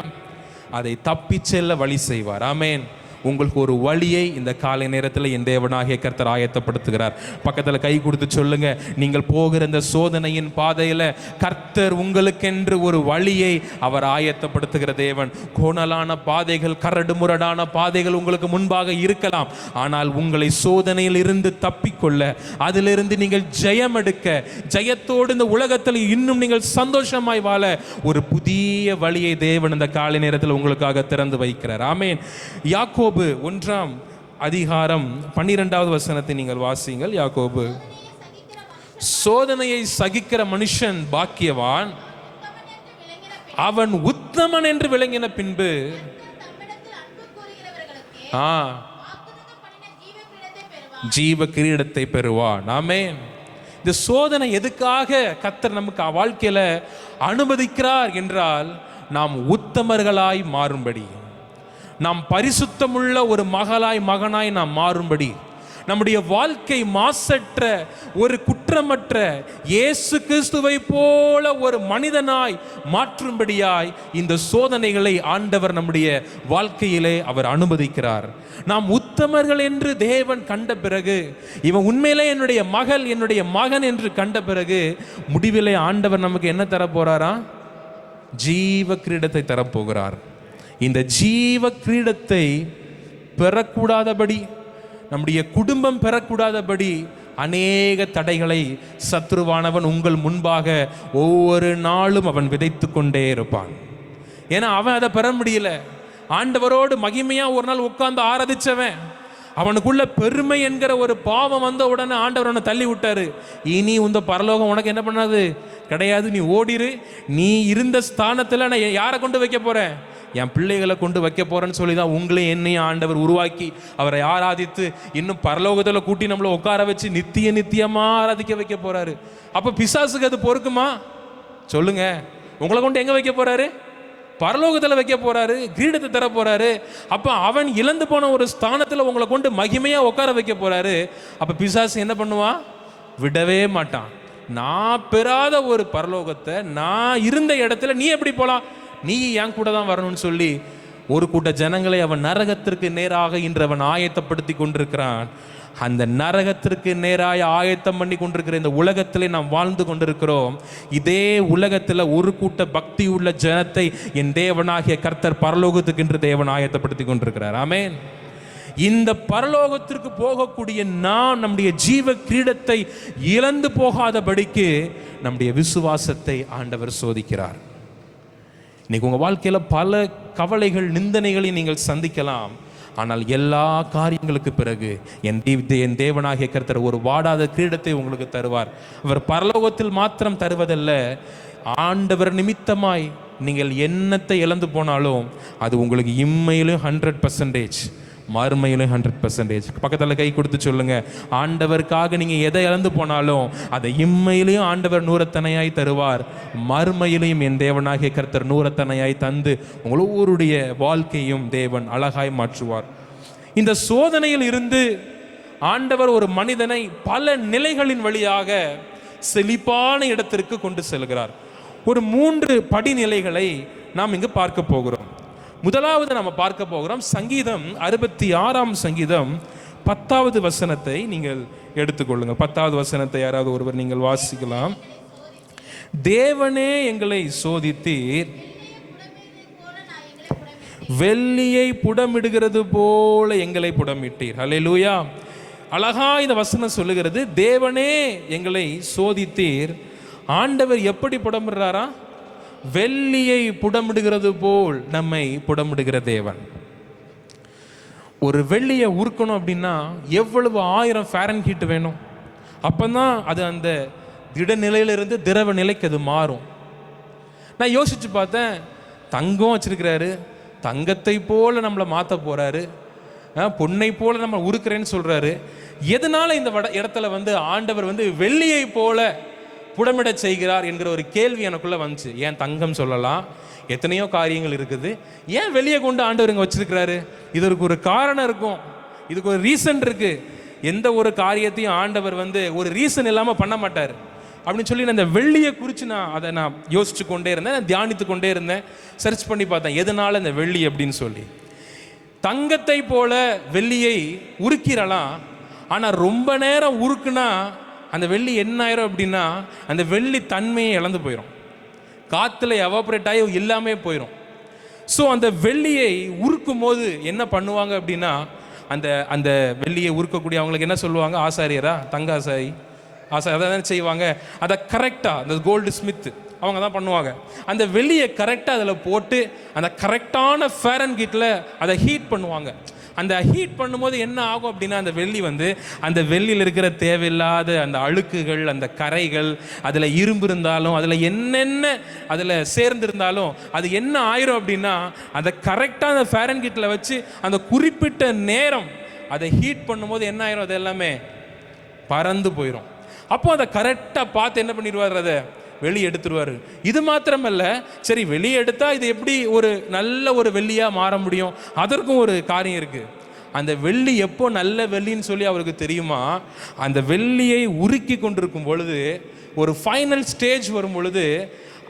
அதை தப்பிச் செல்ல வழி செய்வார். ஆமேன். உங்களுக்கு ஒரு வழியை இந்த காலை நேரத்தில் என் தேவனாகிய கர்த்தர் ஆயத்தப்படுத்துகிறார். பக்கத்தில் கை கொடுத்து சொல்லுங்க, நீங்கள் போகிற இந்த சோதனையின் பாதையில் கர்த்தர் உங்களுக்கென்று ஒரு வழியை அவர் ஆயத்தப்படுத்துகிற தேவன். கோணலான பாதைகள், கரடு முரடான பாதைகள் உங்களுக்கு முன்பாக இருக்கலாம். ஆனால் உங்களை சோதனையில் இருந்து தப்பிக்கொள்ள, அதிலிருந்து நீங்கள் ஜெயம் எடுக்க, ஜெயத்தோடு இந்த உலகத்தில் இன்னும் நீங்கள் சந்தோஷமாய் வாழ ஒரு புதிய வழியை தேவன் இந்த காலை நேரத்தில் உங்களுக்காக திறந்து வைக்கிறார். ஆமென். யாக்கோபு 1 அதிகாரம் 12வது வசனத்தை நீங்கள் வாசியுங்கள். யாக்கோபு, சோதனையை சகிக்கிற மனுஷன் பாக்கியவான், அவன் உத்தமன் என்று விளங்கின பின்பு ஜீவ கிரீடத்தை பெறுவான். ஆமென். இந்த சோதனை எதுக்காக கர்த்தர் நமக்கு வாழ்க்கையில அனுமதிக்கிறார் என்றால், நாம் உத்தமர்களாய் மாறும்படி, நாம் பரிசுத்தமுள்ள ஒரு மகனாய் நாம் மாறும்படி, நம்முடைய வாழ்க்கை மாசற்ற ஒரு குற்றமற்ற இயேசு கிறிஸ்துவை போல ஒரு மனிதனாய் மாற்றும்படியாய் இந்த சோதனைகளை ஆண்டவர் நம்முடைய வாழ்க்கையிலே அவர் அனுமதிக்கிறார். நாம் உத்தமர்கள் என்று தேவன் கண்ட பிறகு, இவன் உண்மையிலே என்னுடைய மகள், என்னுடைய மகன் என்று கண்ட பிறகு, முடிவிலே ஆண்டவர் நமக்கு என்ன தரப்போறாரா? ஜீவ கிரீடத்தை தரப்போகிறார். இந்த ஜீவ கிரீடத்தை பெறக்கூடாதபடி, நம்முடைய குடும்பம் பெறக்கூடாதபடி அநேக தடைகளை சத்ருவானவன் உங்கள் முன்பாக ஒவ்வொரு நாளும் அவன் விதைத்து கொண்டே இருப்பான். ஏன்னா அவன் அதை பெற முடியல. ஆண்டவரோடு மகிமையா ஒரு நாள் உட்கார்ந்து ஆராதிச்சவன், அவனுக்குள்ள பெருமை என்கிற ஒரு பாவம் வந்த உடனே ஆண்டவர் அவனை தள்ளி விட்டாரு. இனி உந்த பரலோகம் உனக்கு என்ன பண்ணாது? கிடையாது, நீ ஓடிரு. நீ இருந்த ஸ்தானத்தில் நான் யாரை கொண்டு வைக்க போறேன்? என் பிள்ளைகளை கொண்டு வைக்க போறேன்னு சொல்லி தான் உங்களையும் என்னையும் ஆண்டவர் உருவாக்கி அவரை ஆராதித்து இன்னும் பரலோகத்தில் கூட்டி நம்மளை உட்கார வச்சு நித்தியமா ஆராதிக்க வைக்க போறாரு. அப்ப பிசாசுக்கு அது பொறுக்குமா? சொல்லுங்க. உங்களை கொண்டு எங்க வைக்க போறாரு? பரலோகத்தில் வைக்க போறாரு, கிரீடத்தை தர போறாரு. அப்ப அவன் இழந்து போன ஒரு ஸ்தானத்தில் உங்களை கொண்டு மகிமையா உட்கார வைக்க போறாரு. அப்ப பிசாசு என்ன பண்ணுவான்? விடவே மாட்டான். நான் பெறாத ஒரு பரலோகத்தை, நான் இருந்த இடத்துல நீ எப்படி போலாம்? நீ என் கூட தான் வரணும்னு சொல்லி ஒரு கூட்ட ஜனங்களை அவன் நரகத்திற்கு நேராக இன்று அவன் ஆயத்தப்படுத்தி கொண்டிருக்கிறான். அந்த நரகத்திற்கு நேராக ஆயத்தம் பண்ணி கொண்டிருக்கிற இந்த உலகத்திலே நாம் வாழ்ந்து கொண்டிருக்கிறோம். இதே உலகத்தில் ஒரு கூட்ட பக்தி உள்ள ஜனத்தை என் தேவனாகிய கர்த்தர் பரலோகத்துக்கு என்று தேவன் ஆயத்தப்படுத்தி கொண்டிருக்கிறார். ஆமென். இந்த பரலோகத்திற்கு போகக்கூடிய நாம் நம்முடைய ஜீவ கிரீடத்தை இழந்து போகாதபடிக்கு நம்முடைய விசுவாசத்தை ஆண்டவர் சோதிக்கிறார். இன்னைக்கு உங்கள் வாழ்க்கையில் பல கவலைகள், நிந்தனைகளை நீங்கள் சந்திக்கலாம். ஆனால் எல்லா காரியங்களுக்கு பிறகு என் தேவனாகிய கர்த்தர் ஒரு வாடாத கிரீடத்தை உங்களுக்கு தருவார். அவர் பரலோகத்தில் மாத்திரம் தருவதல்ல, ஆண்டவர் நிமித்தமாய் நீங்கள் என்னத்தை இழந்து போனாலும் அது உங்களுக்கு இம்மையிலும் 100%, மறுமையிலும் 100%. பக்கத்தில் கை கொடுத்து சொல்லுங்க, ஆண்டவருக்காக நீங்கள் எதை இழந்து போனாலும் அதை இம்மையிலையும் ஆண்டவர் நூறத்தனையாய் தருவார், மறுமையிலையும் என் தேவனாகிய கர்த்தர் நூறத்தனையாய் தந்து உங்களுடைய வாழ்க்கையும் தேவன் அழகாய் மாற்றுவார். இந்த சோதனையில் இருந்து ஆண்டவர் ஒரு மனிதனை பல நிலைகளின் வழியாக செழிப்பான இடத்திற்கு கொண்டு செல்கிறார். ஒரு 3 படிநிலைகளை நாம் இங்கு பார்க்க போகிறோம். முதலாவது நம்ம பார்க்க போகிறோம் சங்கீதம் 66ஆம் சங்கீதம் 10வது வசனத்தை நீங்கள் எடுத்துக்கொள்ளுங்கள். 10வது வசனத்தை யாராவது ஒருவர் நீங்கள் வாசிக்கலாம். தேவனே எங்களை சோதித்தீர், வெள்ளியை புடமிடுகிறது போல எங்களை புடமிட்டீர். அல்லேலூயா. அழகா இந்த வசனம் சொல்லுகிறது, தேவனே எங்களை சோதித்தீர். ஆண்டவர் எப்படி புடமிடுறாரா? வெள்ளியை புடமிடுகிறது போல் நம்மை புடமிடுகிற தேவன். ஒரு வெள்ளியை உருக்கணும் அப்படின்னா எவ்வளவு 1000 ஃபாரன்ஹீட் வேணும், அப்பதான் அது அந்த திட நிலையிலிருந்து திரவ நிலைக்கு அது மாறும். நான் யோசிச்சு பார்த்தேன், தங்கம் வச்சிருக்கிறாரு, தங்கத்தை போல நம்மளை மாற்ற போறாரு, பொன்னை போல நம்ம உருக்குறேன்னு சொல்றாரு. எதனால இந்த இடத்துல ஆண்டவர் வெள்ளியை போல புடமிட செய்கிறார் என்கிற ஒரு கேள்வி எனக்குள்ள வந்துச்சு. ஏன் தங்கம் சொல்லலாம், எத்தனையோ காரியங்கள் இருக்குது, ஏன் வெளியே கொண்டு ஆண்டவர் இங்கே வச்சிருக்கிறாரு? இதற்கு ஒரு காரணம் இருக்கும், இதுக்கு ஒரு ரீசன் இருக்கு. எந்த ஒரு காரியத்தையும் ஆண்டவர் ஒரு ரீசன் இல்லாமல் பண்ண மாட்டார் அப்படின்னு சொல்லி அந்த வெள்ளியை குறித்து நான் யோசிச்சு கொண்டே இருந்தேன், தியானித்து கொண்டே இருந்தேன், சர்ச் பண்ணி பார்த்தேன் எதனால இந்த வெள்ளி அப்படின்னு சொல்லி. தங்கத்தை போல வெள்ளியை உருக்கிறலாம், ஆனால் ரொம்ப நேரம் உருக்குனா அந்த வெள்ளி என்ன ஆயிரும் அப்படின்னா அந்த வெள்ளி தன்மையை இழந்து போயிடும், காற்றுல எவாபரேட் ஆகி இல்லாமே போயிடும். ஸோ அந்த வெள்ளியை உருக்கும் போது என்ன பண்ணுவாங்க அப்படின்னா, அந்த அந்த வெள்ளியை உருக்கக்கூடிய அவங்களுக்கு என்ன சொல்லுவாங்க, ஆசாரியரா, தங்க ஆசாரி அதை தான் செய்வாங்க. அதை கரெக்டாக அந்த கோல்டு ஸ்மித் அவங்க தான் பண்ணுவாங்க. அந்த வெள்ளியை கரெக்டாக அதில் போட்டு அந்த கரெக்டான ஃபாரன்ஹீட்டில் அதை ஹீட் பண்ணுவாங்க. அந்த ஹீட் பண்ணும்போது என்ன ஆகும் அப்படின்னா, அந்த வெள்ளி அந்த வெள்ளியில் இருக்கிற தேவையில்லாத அந்த அழுக்குகள், அந்த கரைகள், அதில் இரும்பு இருந்தாலும் அதில் என்னென்ன அதில் சேர்ந்திருந்தாலும் அது என்ன ஆயிரும் அப்படின்னா, அதை கரெக்டாக அந்த ஃபாரன்ஹீட்டில் வச்சு அந்த குறிப்பிட்ட நேரம் அதை ஹீட் பண்ணும்போது என்ன ஆயிரும், அது எல்லாமே பறந்து போயிடும். அப்போ அதை கரெக்டாக பார்த்து என்ன பண்ணிடுவார், அதை வெளியே எடுத்துருவார். இது மாத்திரமல்ல, சரி வெளியே எடுத்தால் இது எப்படி ஒரு நல்ல ஒரு வெள்ளியாக மாற முடியும், அதற்கும் ஒரு காரியம் இருக்குது. அந்த வெள்ளி எப்போ நல்ல வெள்ளின்னு சொல்லி அவருக்கு தெரியுமா, அந்த வெள்ளியை உருக்கி கொண்டிருக்கும் பொழுது ஒரு ஃபைனல் ஸ்டேஜ் வரும் பொழுது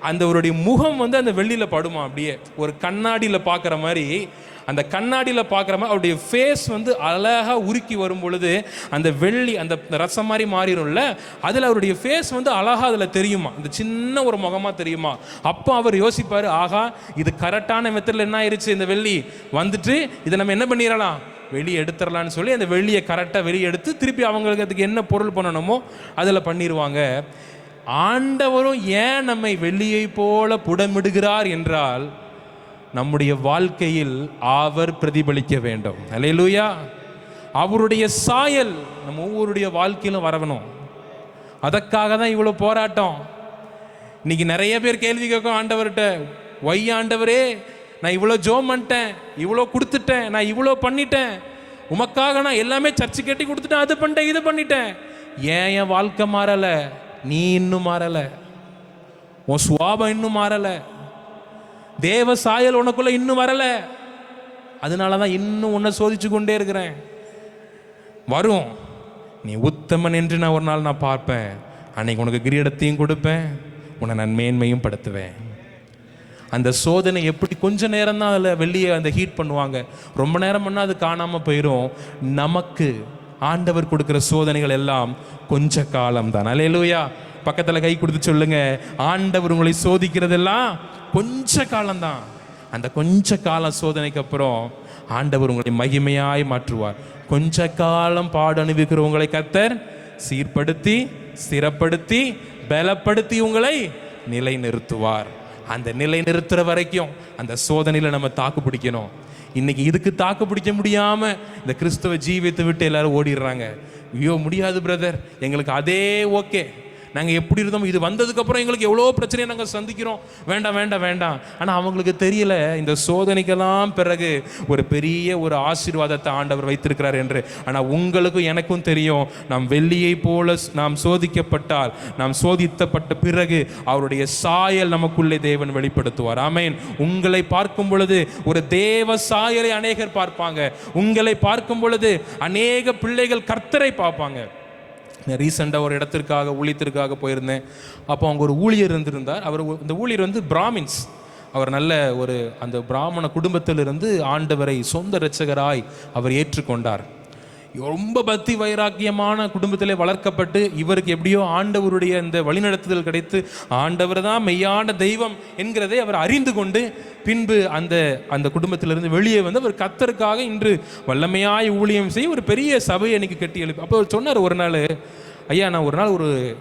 அந்த அவருடைய முகம் அந்த வெள்ளியில் படுமா, அப்படியே ஒரு கண்ணாடியில் பார்க்குற மாதிரி, அந்த கண்ணாடியில் பார்க்குற மாதிரி அவருடைய ஃபேஸ் அழகாக உருக்கி வரும் பொழுது அந்த வெள்ளி அந்த ரசம் மாதிரி மாறிடும்ல, அதில் அவருடைய ஃபேஸ் அழகாக அதில் தெரியுமா, அந்த சின்ன ஒரு முகமாக தெரியுமா. அப்போ அவர் யோசிப்பார், ஆகா இது கரெக்டான மெத்தடில் என்ன ஆயிடுச்சு, இந்த வெள்ளி இதை நம்ம என்ன பண்ணிடலாம், வெளியே எடுத்துடலான்னு சொல்லி அந்த வெள்ளியை கரெக்டாக வெளியே எடுத்து திருப்பி அவங்களுக்கு அதுக்கு என்ன பொருள் பண்ணணுமோ அதில் பண்ணிடுவாங்க. ஆண்டவரும் ஏன் நம்மை வெள்ளியை போல புடமிடுகிறார் என்றால், நம்முடைய வாழ்க்கையில் அவர் பிரதிபலிக்க வேண்டும். அல்லேலூயா. அவருடைய சாயல் நம்ம ஒவ்வொருடைய வாழ்க்கையிலும் வரணும். அதற்காக தான் இவ்வளோ போராட்டம். இன்னைக்கு நிறைய பேர் கேள்வி கேட்கும் ஆண்டவர்கிட்ட, ஒய் ஆண்டவரே, நான் இவ்வளோ ஜோம் பண்ணிட்டேன், இவ்வளோ கொடுத்துட்டேன், நான் இவ்வளோ பண்ணிட்டேன், உமக்காக நான் எல்லாமே சர்ச்சு கட்டி கொடுத்துட்டேன், அது பண்ணிட்டேன், இது பண்ணிட்டேன், ஏன் என் வாழ்க்கை மாறலை, நீ இன்னும் மாறலை, உன் சுவாபம் இன்னும் மாறலை, தேவ சாயல் உனக்குள்ள இன்னும் வரல, அதனால தான் இன்னும் உன்னை சோதிச்சு கொண்டே இருக்கிறேன். வரும், நீ உத்தமன் என்று நான் ஒரு நாள் நான் பார்ப்பேன், அன்னைக்கு உனக்கு கிரீடத்தையும் கொடுப்பேன், உன்னை நான் மேன்மையும் படுத்துவேன். அந்த சோதனை எப்படி கொஞ்ச நேரம் தான் அதில் வெளியே அந்த ஹீட் பண்ணுவாங்க, ரொம்ப நேரம் பண்ணால் அது காணாமல் போயிடும். நமக்கு ஆண்டவர் கொடுக்குற சோதனைகள் எல்லாம் கொஞ்ச காலம் தான். அல்லேலூயா. பக்கத்தில் கை கொடுத்து சொல்லுங்க, ஆண்டவர் உங்களை சோதிக்கிறதெல்லாம் கொஞ்ச காலம்தான். அந்த கொஞ்ச காலம் சோதனைக்கு அப்புறம் ஆண்டவர் உங்களை மகிமையாய் மாற்றுவார். கொஞ்ச காலம் பாடு அனுபவிக்கிற உங்களை கர்த்தர் சீர்படுத்தி, ஸ்திரப்படுத்தி, பலப்படுத்தி உங்களை நிலை நிறுத்துவார். அந்த நிலை நிறுத்துற வரைக்கும் அந்த சோதனையில் நம்ம தாக்கு பிடிக்கணும். இன்னைக்கு இதுக்கு தாக்கு பிடிக்க முடியாம இந்த கிறிஸ்தவ ஜீவியத்தை விட்டு எல்லாரும் ஓடிடுறாங்க. ஐயோ முடியாது பிரதர், எங்களுக்கு அதே ஓகே, நாங்கள் எப்படி இருந்தோம், இது வந்ததுக்கப்புறம் எங்களுக்கு எவ்வளோ பிரச்சனையை நாங்கள் சந்திக்கிறோம், வேண்டாம் வேண்டாம் வேண்டாம். ஆனால் அவங்களுக்கு தெரியல இந்த சோதனைக்கெல்லாம் பிறகு ஒரு பெரிய ஒரு ஆசீர்வாதத்தை ஆண்டவர் வைத்திருக்கிறார் என்று. ஆனால் உங்களுக்கும் எனக்கும் தெரியும், நாம் வெள்ளியை போல நாம் சோதிக்கப்பட்டால், நாம் சோதித்தப்பட்ட பிறகு அவருடைய சாயல் நமக்குள்ளே தேவன் வெளிப்படுத்துவார். ஆமென். உங்களை பார்க்கும் பொழுது ஒரு தேவ சாயலை அநேகர் பார்ப்பாங்க. உங்களை பார்க்கும் பொழுது அநேக பிள்ளைகள் கர்த்தரை பார்ப்பாங்க. ரீசெண்டாக ஒரு இடத்திற்காக ஊழியத்திற்காக போயிருந்தேன். அப்போ அவங்க ஒரு ஊழியர் இருந்திருந்தார். அவர் இந்த ஊழியர் வந்து பிராமின்ஸ். அவர் நல்ல ஒரு அந்த பிராமண குடும்பத்திலிருந்து ஆண்டவரை சொந்த இரட்சகராய் அவர் ஏற்றுக்கொண்டார். ரொம்ப பக்தி வைராக்கியமான குடும்பத்திலே வளர்க்கப்பட்டு இவருக்கு எப்படியோ ஆண்டவருடைய இந்த வழிநடத்துதல் கிடைத்து ஆண்டவர் தான் மெய்யான தெய்வம் என்கிறதை அவர் அறிந்து கொண்டு பின்பு அந்த குடும்பத்திலிருந்து வெளியே வந்து அவர் கர்த்தருக்காக இன்று வல்லமையாய் ஊழியம் செய்ய ஒரு பெரிய சபையை அன்னைக்கு கட்டி எழுப்பி. அப்போ அவர் சொன்னார் ஒரு நாள், ஐயா நான் ஒரு நாள்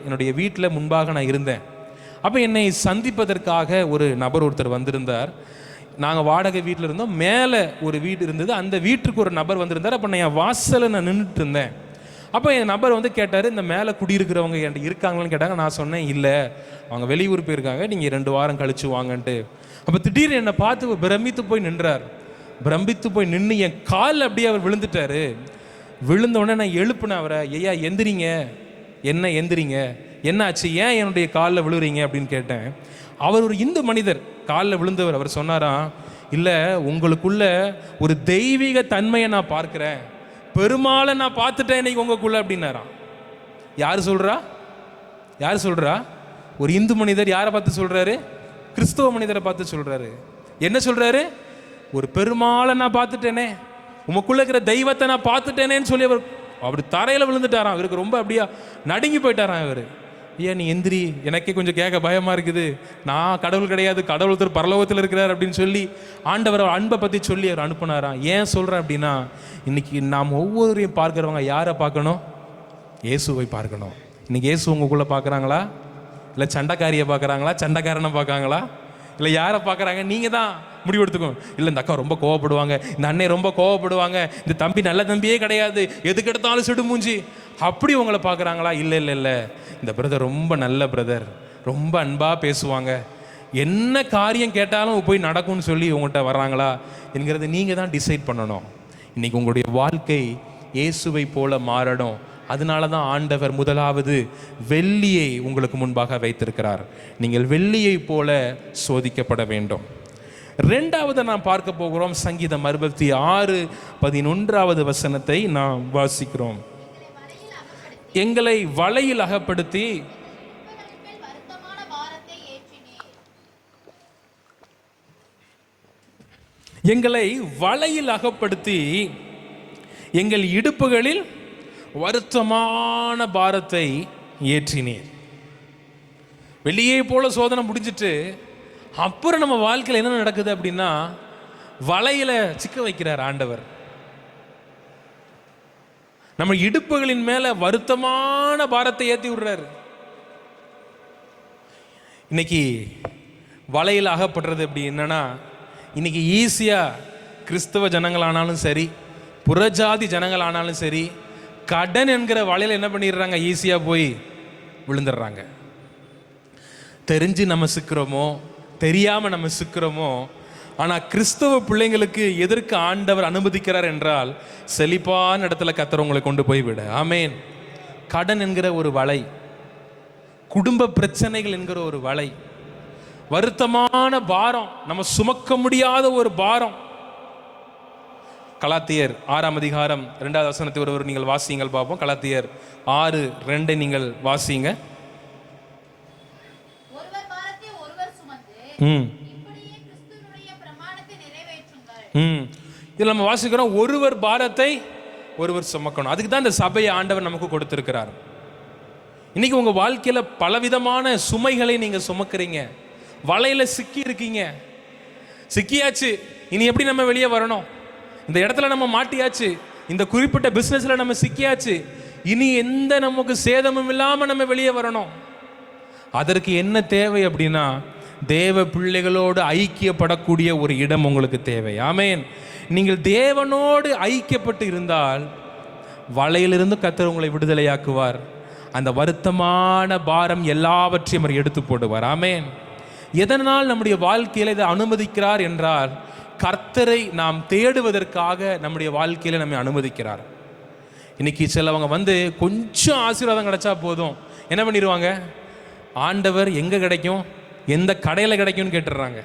என்னுடைய வீட்டில் முன்பாக நான் இருந்தேன். அப்போ என்னை சந்திப்பதற்காக ஒரு நபர் ஒருத்தர் வந்திருந்தார். நாங்கள் வாடகை வீட்டில் இருந்தோம். மேலே ஒரு வீடு இருந்தது, அந்த வீட்டுக்கு ஒரு நபர் வந்திருந்தார். அப்போ நான் என் வாசலில் நான் நின்றுட்டு இருந்தேன். அப்போ என் நபர் வந்து கேட்டார், இந்த மேலே குடியிருக்கிறவங்க என்கிட்ட இருக்காங்களான்னு கேட்டாங்க. நான் சொன்னேன் இல்லை, அவங்க வெளியூர் போயிருக்காங்க, நீங்கள் 2 வாரம் கழிச்சு வாங்கன்ட்டு. அப்போ திடீர்னு என்னை பார்த்து பிரமித்து போய் நின்றார். பிரமித்து போய் நின்று என் காலில் அப்படியே அவர் விழுந்துட்டார். விழுந்த உடனே நான் எழுப்புனேன் அவரை, ஐயா எந்திரிங்க, என்ன எந்திரிங்க, என்ன ஆச்சு, ஏன் என்னுடைய காலில் விழுறீங்க அப்படின்னு கேட்டேன். அவர் ஒரு இந்து மனிதர், காலில் விழுந்தவர். அவர் சொன்னாராம், இல்லை உங்களுக்குள்ள ஒரு தெய்வீக தன்மையை நான் பார்க்குறேன், பெருமாளை நான் பார்த்துட்டேன் இன்னைக்கு உங்களுக்குள்ள அப்படின்னாராம். யார் சொல்கிறா? யார் சொல்கிறா? ஒரு இந்து மனிதர் யாரை பார்த்து சொல்கிறாரு? கிறிஸ்தவ மனிதரை பார்த்து சொல்கிறாரு. என்ன சொல்கிறாரு? ஒரு பெருமாளை நான் பார்த்துட்டேனே, உமக்குள்ள இருக்கிற தெய்வத்தை நான் பார்த்துட்டேனேன்னு சொல்லி அவர் அப்படி தரையில் விழுந்துட்டாராம். அவருக்கு ரொம்ப அப்படியா நடுங்கி போயிட்டாராம். இவர், ஏன் நீ எந்திரி, எனக்கே கொஞ்சம் கேட்க பயமாக இருக்குது, நான் கடவுள் கிடையாது, கடவுள் ஒருத்தர் பரலோகத்தில் இருக்கிறார் அப்படின்னு சொல்லி ஆண்டவர் அன்பை பற்றி சொல்லி அவர் அனுப்புனாராம். ஏன் சொல்கிறேன் அப்படின்னா, இன்னைக்கு நாம் ஒவ்வொருவரையும் பார்க்குறவங்க யாரை பார்க்கணும்? இயேசுவை பார்க்கணும். இன்னைக்கு இயேசு உங்களுக்குள்ளே பார்க்குறாங்களா? இல்லை சண்டைக்காரியை பார்க்குறாங்களா? சண்டைக்காரனை பார்க்காங்களா? இல்லை யாரை பார்க்குறாங்க? நீங்கள் தான் முடிவெடுத்துக்கோங்க. இல்லை இந்த அக்கா ரொம்ப கோவப்படுவாங்க, இந்த அண்ணன் ரொம்ப கோவப்படுவாங்க, இந்த தம்பி நல்ல தம்பியே கிடையாது, எதுக்கு எடுத்தாலும் சிடு மூஞ்சி, அப்படி உங்களை பார்க்குறாங்களா? இல்லை இல்லை இல்லை, இந்த பிரதர் ரொம்ப நல்ல பிரதர், ரொம்ப அன்பாக பேசுவாங்க, என்ன காரியம் கேட்டாலும் போய் நடக்கும்னு சொல்லி உங்கள்கிட்ட வர்றாங்களா என்கிறத நீங்கள் தான் டிசைட் பண்ணணும். இன்றைக்கி உங்களுடைய வாழ்க்கை இயேசுவை போல மாறணும். அதனால தான் ஆண்டவர் முதலாவது வெள்ளியை உங்களுக்கு முன்பாக வைத்திருக்கிறார். நீங்கள் வெள்ளியை போல சோதிக்கப்பட வேண்டும். 2வது நாம் பார்க்க போகிறோம், சங்கீதம் 66:11 வசனத்தை நாம் வாசிக்கிறோம். எங்களை வலையில் அகப்படுத்தி எங்களை வலையில் அகப்படுத்தி எங்கள் இடுப்புகளில் வருத்தமான பாரத்தை ஏற்றினீர். வெளியே போல சோதனை முடிஞ்சிட்டு அப்புறம் நம்ம வாழ்க்கையில் என்ன நடக்குது அப்படின்னா, வலையில சிக்க வைக்கிறார் ஆண்டவர். நம்ம இடுப்புகளின் மேல வருத்தமான பாரத்தை ஏற்றி விடுறாரு. இன்னைக்கு வலையில் அகப்படுறது அப்படி என்னன்னா, இன்னைக்கு ஈஸியா கிறிஸ்தவ ஜனங்களானாலும் சரி, புறஜாதி ஜனங்களானாலும் சரி, கடன் என்கிற வலையில் என்ன பண்ணிடுறாங்க, ஈஸியா போய் விழுந்துடுறாங்க. தெரிஞ்சு நம்ம சிக்கிறோமோ தெரியாம நம்ம சிக்கிறோமோ, ஆனால் கிறிஸ்தவ பிள்ளைங்களுக்கு எதற்கு ஆண்டவர் அனுமதிக்கிறார் என்றால், செழிப்பான இடத்துல கர்த்தர் உங்களை கொண்டு போய் விட. ஆமேன். கடன் என்கிற ஒரு வலை, குடும்ப பிரச்சனைகள் என்கிற ஒரு வலை, வருத்தமான பாரம், நம்ம சுமக்க முடியாத ஒரு பாரம். கலாத்தியர் 6:2 வசனத்தை ஒருவர் நீங்கள் வாசியுங்கள் பார்ப்போம். கலாத்தியர் 6:2 நீங்கள் வாசிங்க. இதில் நம்ம வாசிக்கிறோம், ஒருவர் பாரத்தை ஒருவர் சுமக்கணும். அதுக்கு தான் இந்த சபையை ஆண்டவர் நமக்கு கொடுத்திருக்கிறார். இன்னைக்கு உங்க வாழ்க்கையில பலவிதமான சுமைகளை நீங்க சுமக்கிறீங்க, வலையில சிக்கி இருக்கீங்க, சிக்கியாச்சு. இனி எப்படி நம்ம வெளியே வரணும்? இந்த இடத்துல நம்ம மாட்டியாச்சு, இந்த குறிப்பிட்ட பிசினஸ்ல நம்ம சிக்கியாச்சு, இனி எந்த நமக்கு சேதமும் இல்லாம நம்ம வெளியே வரணும். அதற்கு என்ன தேவை அப்படின்னா, தேவ பிள்ளைகளோடு ஐக்கியப்படக்கூடிய ஒரு இடம் உங்களுக்கு தேவை. ஆமென். நீங்கள் தேவனோடு ஐக்கியப்பட்டு இருந்தால் வலையிலிருந்து கர்த்தர் உங்களை விடுதலையாக்குவார். அந்த வருத்தமான பாரம் எல்லாவற்றையும் அவர் எடுத்து போடுவார். ஆமென். எதனால் நம்முடைய வாழ்க்கையில் இதை அனுமதிக்கிறார் என்றால், கர்த்தரை நாம் தேடுவதற்காக நம்முடைய வாழ்க்கையில் நம்மை அனுமதிக்கிறார். இன்னைக்கு சிலவங்க கொஞ்சம் ஆசீர்வாதம் கிடைச்சா போதும், என்ன பண்ணிடுவாங்க, ஆண்டவர் எங்கே கிடைக்கும், எந்த கடையில் கிடைக்கும்னு கேட்டுடுறாங்க.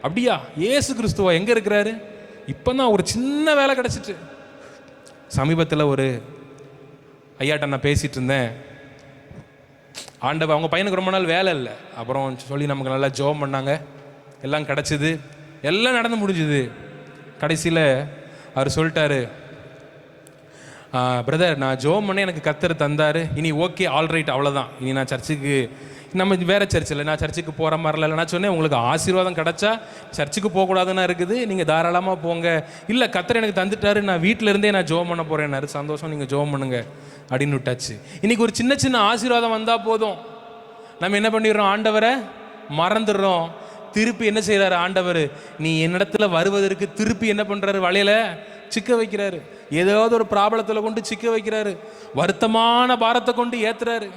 அப்படியா, இயேசு கிறிஸ்துவா எங்கே இருக்கிறாரு, இப்போ தான் ஒரு சின்ன வேலை கிடச்சிட்டு. சமீபத்தில் ஒரு ஐயாட்ட நான் பேசிகிட்டு இருந்தேன். ஆண்டவர் அவங்க பையனுக்கு ரொம்ப நாள் வேலை இல்லை, அப்புறம் சொல்லி நமக்கு நல்லா ஜெபம் பண்ணாங்க, எல்லாம் கிடச்சிது, எல்லாம் நடந்து முடிஞ்சுது. கடைசியில் அவர் சொல்லிட்டாரு, பிரதர் நான் ஜெபம் பண்ண எனக்கு கர்த்தர் தந்தார், இனி ஓகே ஆல்ரைட் அவ்வளோதான், இனி நான் சர்ச்சுக்கு நம்ம வேறு சர்ச்சில் நான் சர்ச்சுக்கு போகிற மாதிரில இல்லை. நான் சொன்னேன் உங்களுக்கு ஆசீர்வாதம் கிடச்சா சர்ச்சுக்கு போகக்கூடாதுன்னா இருக்குது, நீங்கள் தாராளமாக போங்க. இல்லை கர்த்தர் எனக்கு தந்துட்டாரு, நான் வீட்டில் இருந்தே நான் ஜெபம் பண்ண போகிறேன்னாரு. சந்தோஷம், நீங்கள் ஜெபம் பண்ணுங்க அப்படின்னு விட்டாச்சு. இன்றைக்கி ஒரு சின்ன சின்ன ஆசீர்வாதம் வந்தால் போதும், நம்ம என்ன பண்ணிடுறோம், ஆண்டவரை மறந்துடுறோம். திருப்பி என்ன செய்கிறாரு ஆண்டவர், நீ என்னிடத்துல வருவதற்கு திருப்பி என்ன பண்ணுறாரு, வலையில் சிக்க வைக்கிறாரு. ஏதாவது ஒரு ப்ராப்ளத்தில் கொண்டு சிக்க வைக்கிறாரு, வருத்தமான பாரத்தை கொண்டு ஏற்றுறாரு.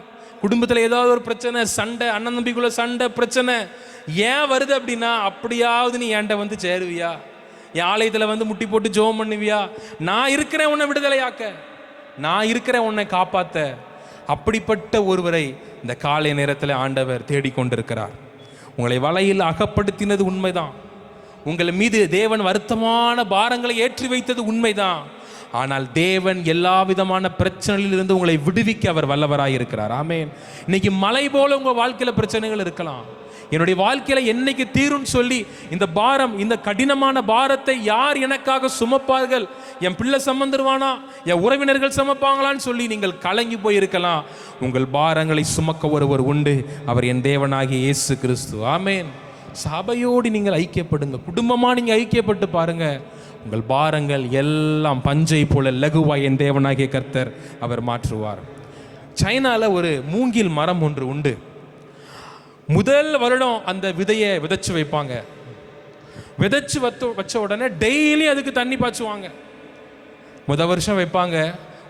குடும்பத்தில் ஏதாவது ஒரு பிரச்சனை, சண்டை, அண்ணன் தம்பிக்குள்ள சண்டை பிரச்சனை ஏன் வருது அப்படின்னா, அப்படியாவது நீ என்கிட்ட சேருவியா, என் ஆலயத்தில் முட்டி போட்டு ஜெபம் பண்ணுவியா, நான் இருக்கிறேன் உன்னை விடுதலையாக்க, நான் இருக்கிறேன் உன்னை காப்பாற்ற. அப்படிப்பட்ட ஒருவரை இந்த காலை நேரத்தில் ஆண்டவர் தேடிக்கொண்டிருக்கிறார். உங்களை வலையில் அகப்படுத்தினது உண்மைதான், உங்கள் மீது தேவன் வருத்தமான பாரங்களை ஏற்றி வைத்தது உண்மைதான். ஆனால் தேவன் எல்லா விதமான பிரச்சனையிலிருந்து உங்களை விடுவிக்க அவர் வல்லவராய் இருக்கிறார். ஆமென். இன்னைக்கு மலை போல உங்க வாழ்க்கையில பிரச்சனைகள் இருக்கலாம். என்னுடைய வாழ்க்கையில என்னைக்கு தீரும்னு சொல்லி இந்த பாரம், இந்த கடினமான பாரத்தை யார் எனக்காக சுமப்பார்கள், என் பிள்ளை சுமந்துருவானா, என் உறவினர்கள் சுமப்பாங்களான்னு சொல்லி நீங்கள் கலங்கி போயிருக்கலாம். உங்கள் பாரங்களை சுமக்க ஒருவர் உண்டு, அவர் என் தேவனாகிய இயேசு கிறிஸ்து. ஆமென். சபையோடு நீங்கள் ஐக்கியப்படுங்க, குடும்பமா நீங்க ஐக்கியப்பட்டு பாருங்க, உங்கள் பாரங்கள் எல்லாம் பஞ்சை போல லகுவாய் என் தேவனாகிய கர்த்தர் அவர் மாற்றுவார். சைனால ஒரு மூங்கில் மரம் ஒன்று உண்டு. முதல் வருடம் அந்த விதையை விதைச்சு வைப்பாங்க. விதைச்சு வச்ச உடனே டெய்லி அதுக்கு தண்ணி பாய்ச்சுவாங்க. முதல் வருஷம் வைப்பாங்க,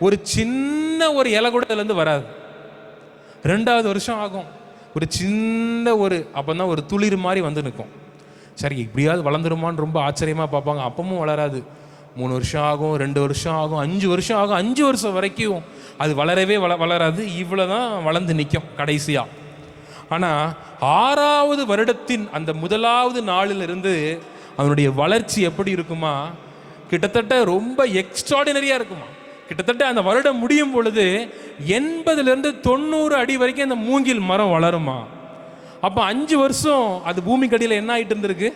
ஒரு சின்ன ஒரு இலை கூட அதுலேருந்து வராது. ரெண்டாவது வருஷம் ஆகும், ஒரு சின்ன அப்போதான் ஒரு துளிர் மாதிரி நிற்கும். சரி இப்படியாவது வளர்ந்துருமான்னு ரொம்ப ஆச்சரியமாக பார்ப்பாங்க. அப்பவும் வளராது. 3 வருஷம் ஆகும், 2 வருஷம் ஆகும், 5 வருஷம் ஆகும். 5 வருஷம் வரைக்கும் அது வளரவே வளராது. இவ்வளோ தான் வளர்ந்து நிற்கும் கடைசியாக. ஆனால் 6வது வருடத்தின் அந்த முதலாவது நாளிலிருந்து அதனுடைய வளர்ச்சி எப்படி இருக்குமா, கிட்டத்தட்ட ரொம்ப எக்ஸ்ட்ராடினரியாக இருக்குமா. கிட்டத்தட்ட அந்த வருடம் முடியும் பொழுது 80லேருந்து 90 அடி வரைக்கும் அந்த மூங்கில் மரம் வளருமா. அப்போ 5 வருஷம் அது பூமிக்கு அடியில் என்ன ஆகிட்டு இருந்திருக்கு,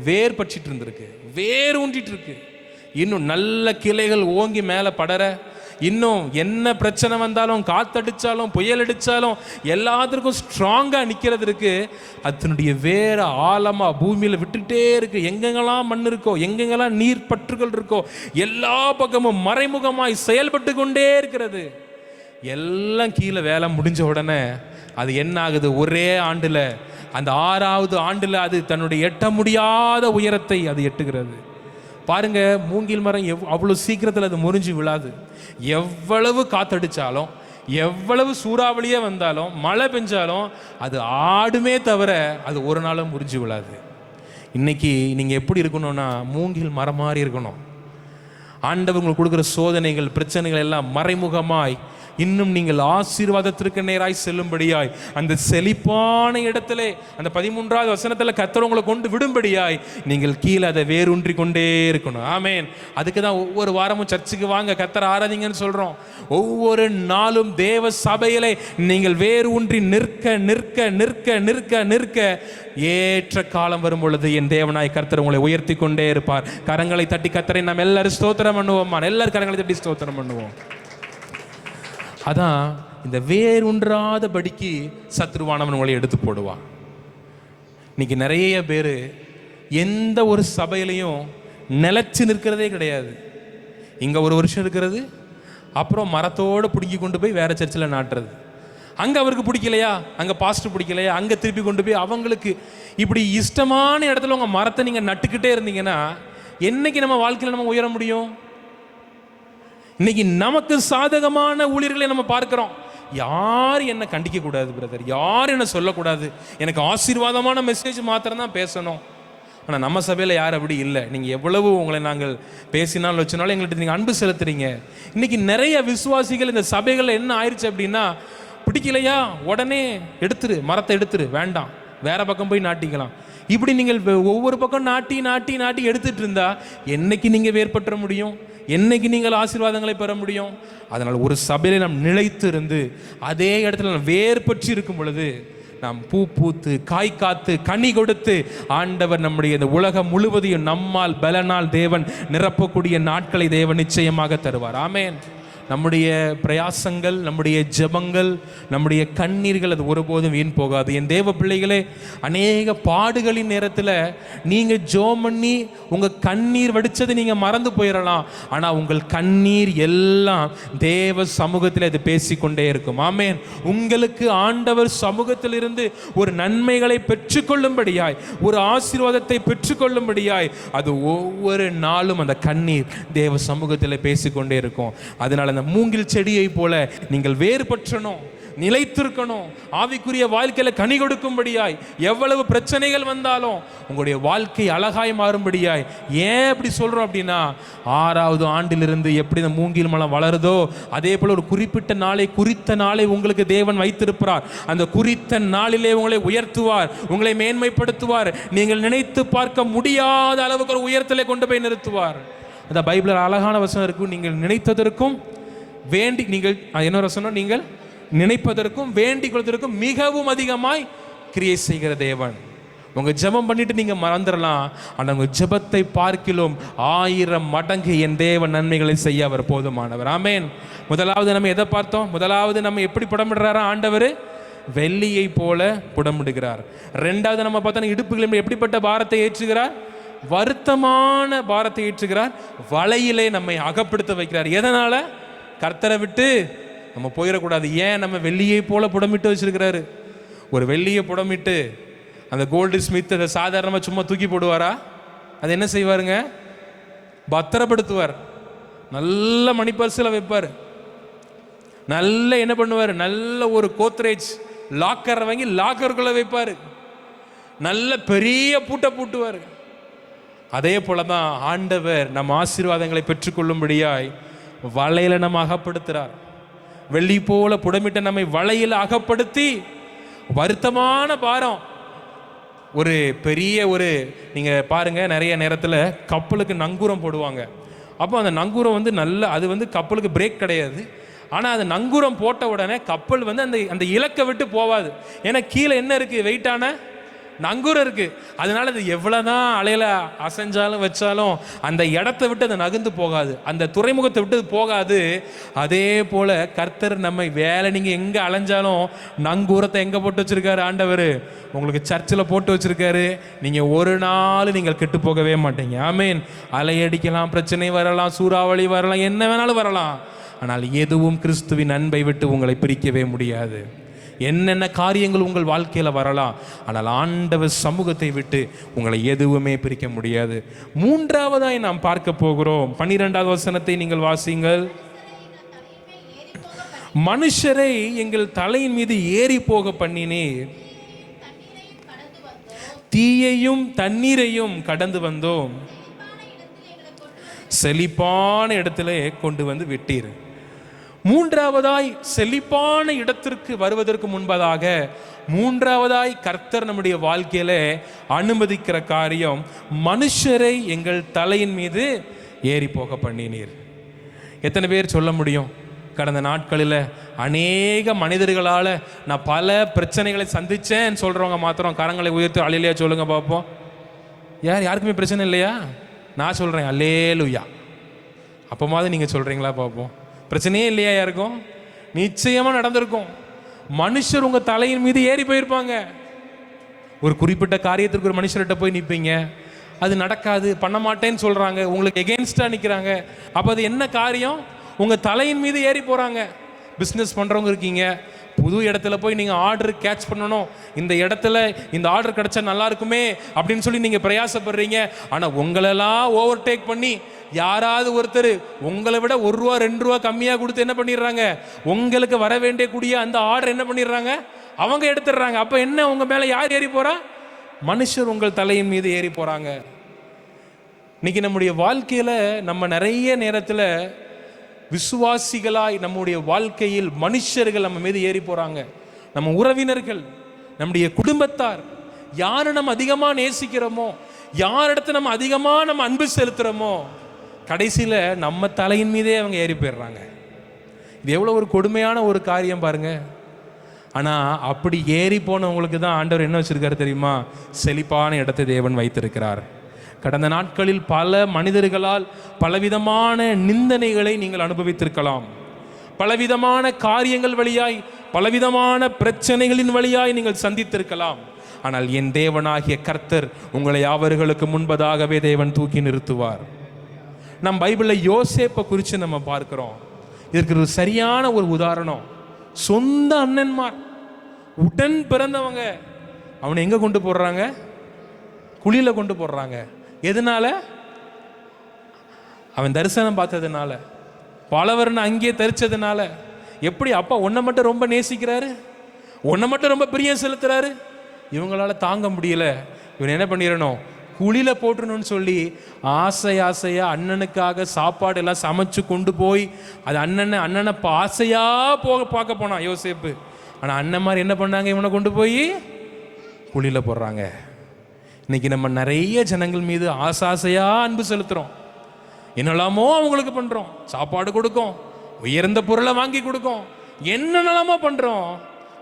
வேர் பற்றிட்டு இருந்திருக்கு, வேர் ஊன்றிட்டு இருக்கு. இன்னும் நல்ல கிளைகள் ஓங்கி மேலே படர, இன்னும் என்ன பிரச்சனை வந்தாலும், காத்தடிச்சாலும், புயல் அடித்தாலும் எல்லாத்திற்கும் ஸ்ட்ராங்காக நிற்கிறது இருக்கு. அதனுடைய வேற ஆழமாக பூமியில் விட்டுட்டே இருக்கு. எங்கெங்கெல்லாம் மண் இருக்கோ, எங்கெங்கெல்லாம் நீர் பற்றுகள் இருக்கோ, எல்லா பக்கமும் மறைமுகமாய் செயல்பட்டு கொண்டே இருக்கிறது. எல்லாம் கீழே வேலை முடிஞ்ச உடனே அது என்ன ஆகுது, ஒரே ஆண்டில், அந்த 6வது ஆண்டில் அது தன்னுடைய எட்ட முடியாத உயரத்தை அது எட்டுகிறது. பாருங்க, மூங்கில் மரம் அவ்வளோ சீக்கிரத்தில் அது முறிஞ்சு விழாது. எவ்வளவு காத்தடிச்சாலும், எவ்வளவு சூறாவளியே வந்தாலும், மழை பெஞ்சாலும் அது ஆடுமே தவிர அது ஒரு நாளும் முறிஞ்சு விழாது. இன்னைக்கு நீங்கள் எப்படி இருக்கணும்னா, மூங்கில் மரம் மாதிரி இருக்கணும். ஆண்டவர் உங்களுக்கு கொடுக்குற சோதனைகள், பிரச்சனைகள் எல்லாம் மறைமுகமாய் இன்னும் நீங்கள் ஆசீர்வாதத்திற்கு நேராய் செல்லும்படியாய், அந்த செழிப்பான இடத்திலே அந்த 13வது வசனத்தில் கர்த்தர் உங்களை கொண்டு விடும்படியாய் நீங்கள் கீழே அதை வேரூன்றி கொண்டே இருக்கணும். ஆமென். அதுக்கு தான் ஒவ்வொரு வாரமும் சர்ச்சுக்கு வாங்க, கர்த்தர் ஆராதிங்கன்னு சொல்கிறோம். ஒவ்வொரு நாளும் தேவ சபையிலே நீங்கள் வேரூன்றி நிற்க நிற்க நிற்க நிற்க நிற்க ஏற்ற காலம் வரும் பொழுது என் தேவனாய் கர்த்தர் உங்களை உயர்த்தி கொண்டே இருப்பார். கரங்களை தட்டி கர்த்தரை நாம் எல்லாரும் ஸ்தோத்திரம் பண்ணுவோம். எல்லாரும் கரங்களை தட்டி ஸ்தோத்திரம் பண்ணுவோம். அதான் இந்த வேறுன்றாத படிக்கு சத்ருவானவன் உங்களை எடுத்து போடுவான். இன்னைக்கு நிறைய பேர் எந்த ஒரு சபையிலையும் நிலைச்சு நிற்கிறதே கிடையாது. இங்கே ஒரு வருஷம் இருக்கிறது, அப்புறம் மரத்தோடு பிடுங்கி கொண்டு போய் வேற சர்ச்சில் நாட்டுறது. அங்கே அவருக்கு பிடிக்கலையா, அங்கே பாஸ்டர் பிடிக்கலையா, அங்கே திருப்பி கொண்டு போய் அவங்களுக்கு இப்படி இஷ்டமான இடத்துல உங்கள் மரத்தை நீங்கள் நட்டுக்கிட்டே இருந்தீங்கன்னா என்னைக்கு நம்ம வாழ்க்கையில் நம்ம உயர முடியும்? இன்னைக்கு நமக்கு சாதகமான ஊழியர்களை நம்ம பார்க்கிறோம். யார் என்ன கண்டிக்க கூடாது பிரதர், யார் என்ன சொல்லக்கூடாது, எனக்கு ஆசீர்வாதமான மெசேஜ் மாத்திரம் தான் பேசணும். ஆனால் நம்ம சபையில் யார் அப்படி இல்லை. நீங்கள் எவ்வளவு உங்களை நாங்கள் பேசினாலும் வச்சுனாலும் எங்கள்கிட்ட நீங்கள் அன்பு செலுத்துறீங்க. இன்னைக்கு நிறைய விசுவாசிகள் இந்த சபைகளில் என்ன ஆயிடுச்சு அப்படின்னா, பிடிக்கலையா உடனே எடுத்துரு, மரத்தை எடுத்துரு, வேண்டாம், வேற பக்கம் போய் நாட்டிக்கலாம். இப்படி நீங்கள் ஒவ்வொரு பக்கம் நாட்டி நாட்டி நாட்டி எடுத்துட்டு இருந்தா என்னைக்கு நீங்கள் வேறுபற்ற முடியும்? என்னைக்கு நீங்கள் ஆசீர்வாதங்களை பெற முடியும்? அதனால் ஒரு சபையில நாம் நிலைத்து இருந்து அதே இடத்துல நாம் வேறுபற்றி இருக்கும் பொழுது நாம் பூ பூத்து காய் காத்து கனி கொடுத்து ஆண்டவர் நம்முடைய இந்த உலகம் முழுவதையும் நம்மால் பலனால் தேவன் நிரப்பக்கூடிய நாட்களை தேவன் நிச்சயமாக தருவார். ஆமென். நம்முடைய பிரயாசங்கள், நம்முடைய ஜெபங்கள், நம்முடைய கண்ணீர்கள் அது ஒருபோதும் வீண் போகாது. என் தேவ பிள்ளைகளே, அநேக பாடுகளின் நேரத்தில் நீங்கள் ஜெபம் பண்ணி உங்கள் கண்ணீர் வடித்தது நீங்கள் மறந்து போயிடலாம். ஆனால் உங்கள் கண்ணீர் எல்லாம் தேவ சமூகத்தில் அது பேசிக்கொண்டே இருக்கும். ஆமென். உங்களுக்கு ஆண்டவர் சமூகத்திலிருந்து ஒரு நன்மைகளை பெற்றுக்கொள்ளும்படியாய், ஒரு ஆசீர்வாதத்தை பெற்றுக்கொள்ளும்படியாய் அது ஒவ்வொரு நாளும் அந்த கண்ணீர் தேவ சமூகத்தில் பேசிக்கொண்டே இருக்கும். அதனால அந்த மூங்கில் செடியை போல நீங்கள் வேறுபற்றணும், நிலைத்திருக்கணும். ஆவிக்குரிய வாழ்க்கையில கனி கொடுக்கும்படியாய் எவ்வளவு பிரச்சனைகள் வந்தாலும் உங்களுடைய வாழ்க்கை அழகாய் மாறும்படியாய். ஏன் அப்படி சொல்றோம் அப்படின்னா, 6வது ஆண்டிலிருந்து எப்படி இந்த மூங்கில் மரம் வளருதோ அதே போல ஒரு குறிப்பிட்ட நாளை, குறித்த நாளை உங்களுக்கு தேவன் வைத்திருப்பார். அந்த குறித்த நாளிலே உங்களை உயர்த்துவார், உங்களை மேன்மைப்படுத்துவார். நீங்கள் நினைத்து பார்க்க முடியாத அளவுக்கு ஒரு உயரத்திலே கொண்டு போய் நிறுத்துவார். அந்த பைபிளில் அழகான வசனம் இருக்கும், நீங்கள் நினைத்ததற்கும் வேண்டி, நீங்கள் என்ன வசனம், நீங்கள் நினைப்பதற்கும் வேண்டிக் கொள்வதற்கும் மிகவும் அதிகமாய் கிரியை செய்கிற தேவன். உங்க ஜெபம் பண்ணிட்டு நீங்க மறந்துடலாம், ஆனால் உங்க ஜெபத்தை பார்க்கிலும் 1000 மடங்கு என் தேவன் நன்மைகளை செய்ய அவர் போதுமானவர். ஆமென். முதலாவது நம்ம எதை பார்த்தோம்? முதலாவது நம்ம எப்படி புடமிடுறாரா ஆண்டவர்? வெள்ளியை போல புடமிடுகிறார். ரெண்டாவது நம்ம பார்த்தோம், இடுப்புகளில் எப்படிப்பட்ட பாரத்தை ஏற்றுகிறார்? வருத்தமான பாரத்தை ஏற்றுகிறார். வலையிலே நம்மை அகப்படுத்த வைக்கிறார். எதனால? கர்த்தரை விட்டு நம்ம போயிடக்கூடாது. ஏன்? நம்ம வெள்ளியை போல புடமிட்டு வச்சிருக்கிறாரு. ஒரு வெள்ளியை புடமிட்டு அந்த கோல்டு ஸ்மித் அதை சாதாரணமாக சும்மா தூக்கி போடுவாரா? அது என்ன செய்வாருங்க? பத்திரப்படுத்துவார். நல்ல மணிப்பர்சில் வைப்பார். நல்ல என்ன பண்ணுவார்? நல்ல ஒரு கோத்ரேஜ் லாக்கரை வாங்கி லாக்கருக்குள்ள வைப்பார். நல்ல பெரிய பூட்டை பூட்டுவார். அதே போல தான் ஆண்டவர் நம் ஆசீர்வாதங்களை பெற்றுக்கொள்ளும்படியாய் வலையில நம்ம அகப்படுத்துகிறார். வெள்ளி போல புடமிட்ட நம்மை வலையில் அகப்படுத்தி வருத்தமான பாரம், ஒரு பெரிய ஒரு நீங்கள் பாருங்க, நிறைய நேரத்தில் கப்பலுக்கு நங்கூரம் போடுவாங்க. அப்போ அந்த நங்கூரம் வந்து நல்ல, அது வந்து கப்பலுக்கு பிரேக் கிடையாது. ஆனால் அது நங்கூரம் போட்ட உடனே கப்பல் வந்து அந்த இலக்கை விட்டு போவாது. ஏன்னா கீழே என்ன இருக்குது? வெயிட்டான நங்கூரம் இருக்கு. அதனால அது எவ்வளவுதான் அலையில அசைஞ்சாலும் வச்சாலும் அந்த இடத்தை விட்டு அது நகர்ந்து போகாது, அந்த துறைமுகத்தை விட்டு போகாது. அதே போல கர்த்தர் நம்மை வேலை, நீங்க எங்க அலைஞ்சாலும் நங்கூரத்தை எங்க போட்டு வச்சிருக்காரு ஆண்டவர்? உங்களுக்கு சர்ச்சில் போட்டு வச்சிருக்காரு. நீங்க ஒரு நாள் நீங்கள் கெட்டு போகவே மாட்டீங்க. ஆமேன். அலையடிக்கலாம், பிரச்சனை வரலாம், சூறாவளி வரலாம், என்ன வேணாலும் வரலாம். ஆனால் எதுவும் கிறிஸ்துவின் அன்பை விட்டு உங்களை பிரிக்கவே முடியாது. என்னென்ன காரியங்கள் உங்கள் வாழ்க்கையில் வரலாம், ஆனால் ஆண்டவர் சமூகத்தை விட்டு உங்களை எதுவுமே பிரிக்க முடியாது. மூன்றாவதாய் நாம் பார்க்க போகிறோம். 12வது வசனத்தை நீங்கள் வாசிங்கள். மனுஷரை எங்கள் தலையின் மீது ஏறி போக பண்ணினீர், தீயையும் தண்ணீரையும் கடந்து வந்தோம், செழிப்பான இடத்திலே கொண்டு வந்து விட்டீர். மூன்றாவதாய் செழிப்பான இடத்திற்கு வருவதற்கு முன்பதாக மூன்றாவதாய் கர்த்தர் நம்முடைய வாழ்க்கையில அனுமதிக்கிற காரியம், மனுஷரை எங்கள் தலையின் மீது ஏறி போக பண்ணினீர். எத்தனை பேர் சொல்ல முடியும்? கடந்த நாட்களில் அநேக மனிதர்களால் நான் பல பிரச்சனைகளை சந்தித்தேன்னு சொல்கிறவங்க மாத்திரம் கரங்களை உயர்த்தி அல்லேலூயா சொல்லுங்க பார்ப்போம். யாருக்குமே பிரச்சனை இல்லையா? நான் சொல்கிறேன் அல்லேலூயா. அப்போமாவது நீங்கள் சொல்கிறீங்களா பார்ப்போம். பிரச்சனையே இல்லையா யாருக்கும்? நிச்சயமாக நடந்திருக்கும். மனுஷர் உங்கள் தலையின் மீது ஏறி போயிருப்பாங்க. ஒரு குறிப்பிட்ட காரியத்திற்கு ஒரு மனுஷர்கிட்ட போய் நிற்பீங்க, அது நடக்காது, பண்ண மாட்டேன்னு சொல்கிறாங்க, உங்களுக்கு எகென்ஸ்டாக நிற்கிறாங்க. அப்போ அது என்ன காரியம்? உங்கள் தலையின் மீது ஏறி போகிறாங்க. பிஸ்னஸ் பண்ணுறவங்க இருக்கீங்க, புது இடத்துல போய் நீங்கள் ஆர்டர் கேட்ச் பண்ணணும், இந்த இடத்துல இந்த ஆர்டர் கிடச்சா நல்லா இருக்குமே அப்படின்னு சொல்லி நீங்கள் பிரயாசப்படுறீங்க. ஆனால் உங்களெல்லாம் ஓவர்டேக் பண்ணி யாராவது ஒருத்தர் உங்களை விட ₹1 ₹2 கம்மியாக கொடுத்து என்ன பண்ணிடுறாங்க, உங்களுக்கு வர வேண்டிய கூடிய அந்த ஆர்டர் என்ன பண்ணிடுறாங்க, அவங்க எடுத்துடுறாங்க. அப்போ என்ன, உங்கள் மேலே யார் ஏறி போகிறா? மனுஷர் உங்கள் தலையின் மீது ஏறி போகிறாங்க. இன்னைக்கு நம்முடைய வாழ்க்கையில் நம்ம நிறைய நேரத்தில் விசுவாசிகளாய் நம்முடைய வாழ்க்கையில் மனுஷர்கள் நம்ம மீது ஏறி போகிறாங்க. நம்ம உறவினர்கள், நம்முடைய குடும்பத்தார், யாரை நம்ம அதிகமாக நேசிக்கிறோமோ, யாரிடத்தை நம்ம அதிகமாக நம்ம அன்பு செலுத்துகிறோமோ, கடைசியில் நம்ம தலையின் மீதே அவங்க ஏறி போயிடுறாங்க. இது எவ்வளோ ஒரு கொடுமையான ஒரு காரியம் பாருங்க. ஆனால் அப்படி ஏறி போனவங்களுக்கு தான் ஆண்டவர் என்ன வச்சிருக்காரு தெரியுமா? செழிப்பான இடத்தை தேவன் வைத்திருக்கிறார். கடந்த நாட்களில் பல மனிதர்களால் பலவிதமான நிந்தனைகளை நீங்கள் அனுபவித்திருக்கலாம். பலவிதமான காரியங்கள் வழியாய், பலவிதமான பிரச்சனைகளின் வழியாய் நீங்கள் சந்தித்திருக்கலாம். ஆனால் என் தேவனாகிய கர்த்தர் உங்களை அவர்களுக்கு முன்பதாகவே தேவன் தூக்கி நிறுத்துவார். நம் பைபிளில் யோசேப்பை குறித்து நம்ம பார்க்கிறோம். இதற்கு ஒரு சரியான ஒரு உதாரணம். சொந்த அண்ணன்மார், உடன் பிறந்தவங்க, அவனை எங்கே கொண்டு போடுறாங்க? குழியில் கொண்டு போடுறாங்க. எதனால? அவன் தரிசனம் பார்த்ததுனால, பலவர்னு அங்கேயே தரிச்சதுனால. எப்படி அப்பா உன்னை மட்டும் ரொம்ப நேசிக்கிறாரு, உன்னை மட்டும் ரொம்ப பிரியம் செலுத்துறாரு, இவங்களால தாங்க முடியல, இவன் என்ன பண்ணிடணும், குழியில் போட்டுருணும்னு சொல்லி ஆசையாக அண்ணனுக்காக சாப்பாடு எல்லாம் சமைச்சு கொண்டு போய் அது அண்ணனை ஆசையாக பார்க்க போனான் யோசேப்பு. ஆனால் அண்ணன் மாதிரி என்ன பண்ணாங்க, இவனை கொண்டு போய் குழியில் போடுறாங்க. இன்னைக்கு நம்ம நிறைய ஜனங்கள் மீது ஆசையாக அன்பு செலுத்துகிறோம். என்னெல்லாமோ அவங்களுக்கு பண்ணுறோம், சாப்பாடு கொடுக்கும், உயர்ந்த பொருளை வாங்கி கொடுக்கும், என்னென்னலாமோ பண்ணுறோம்.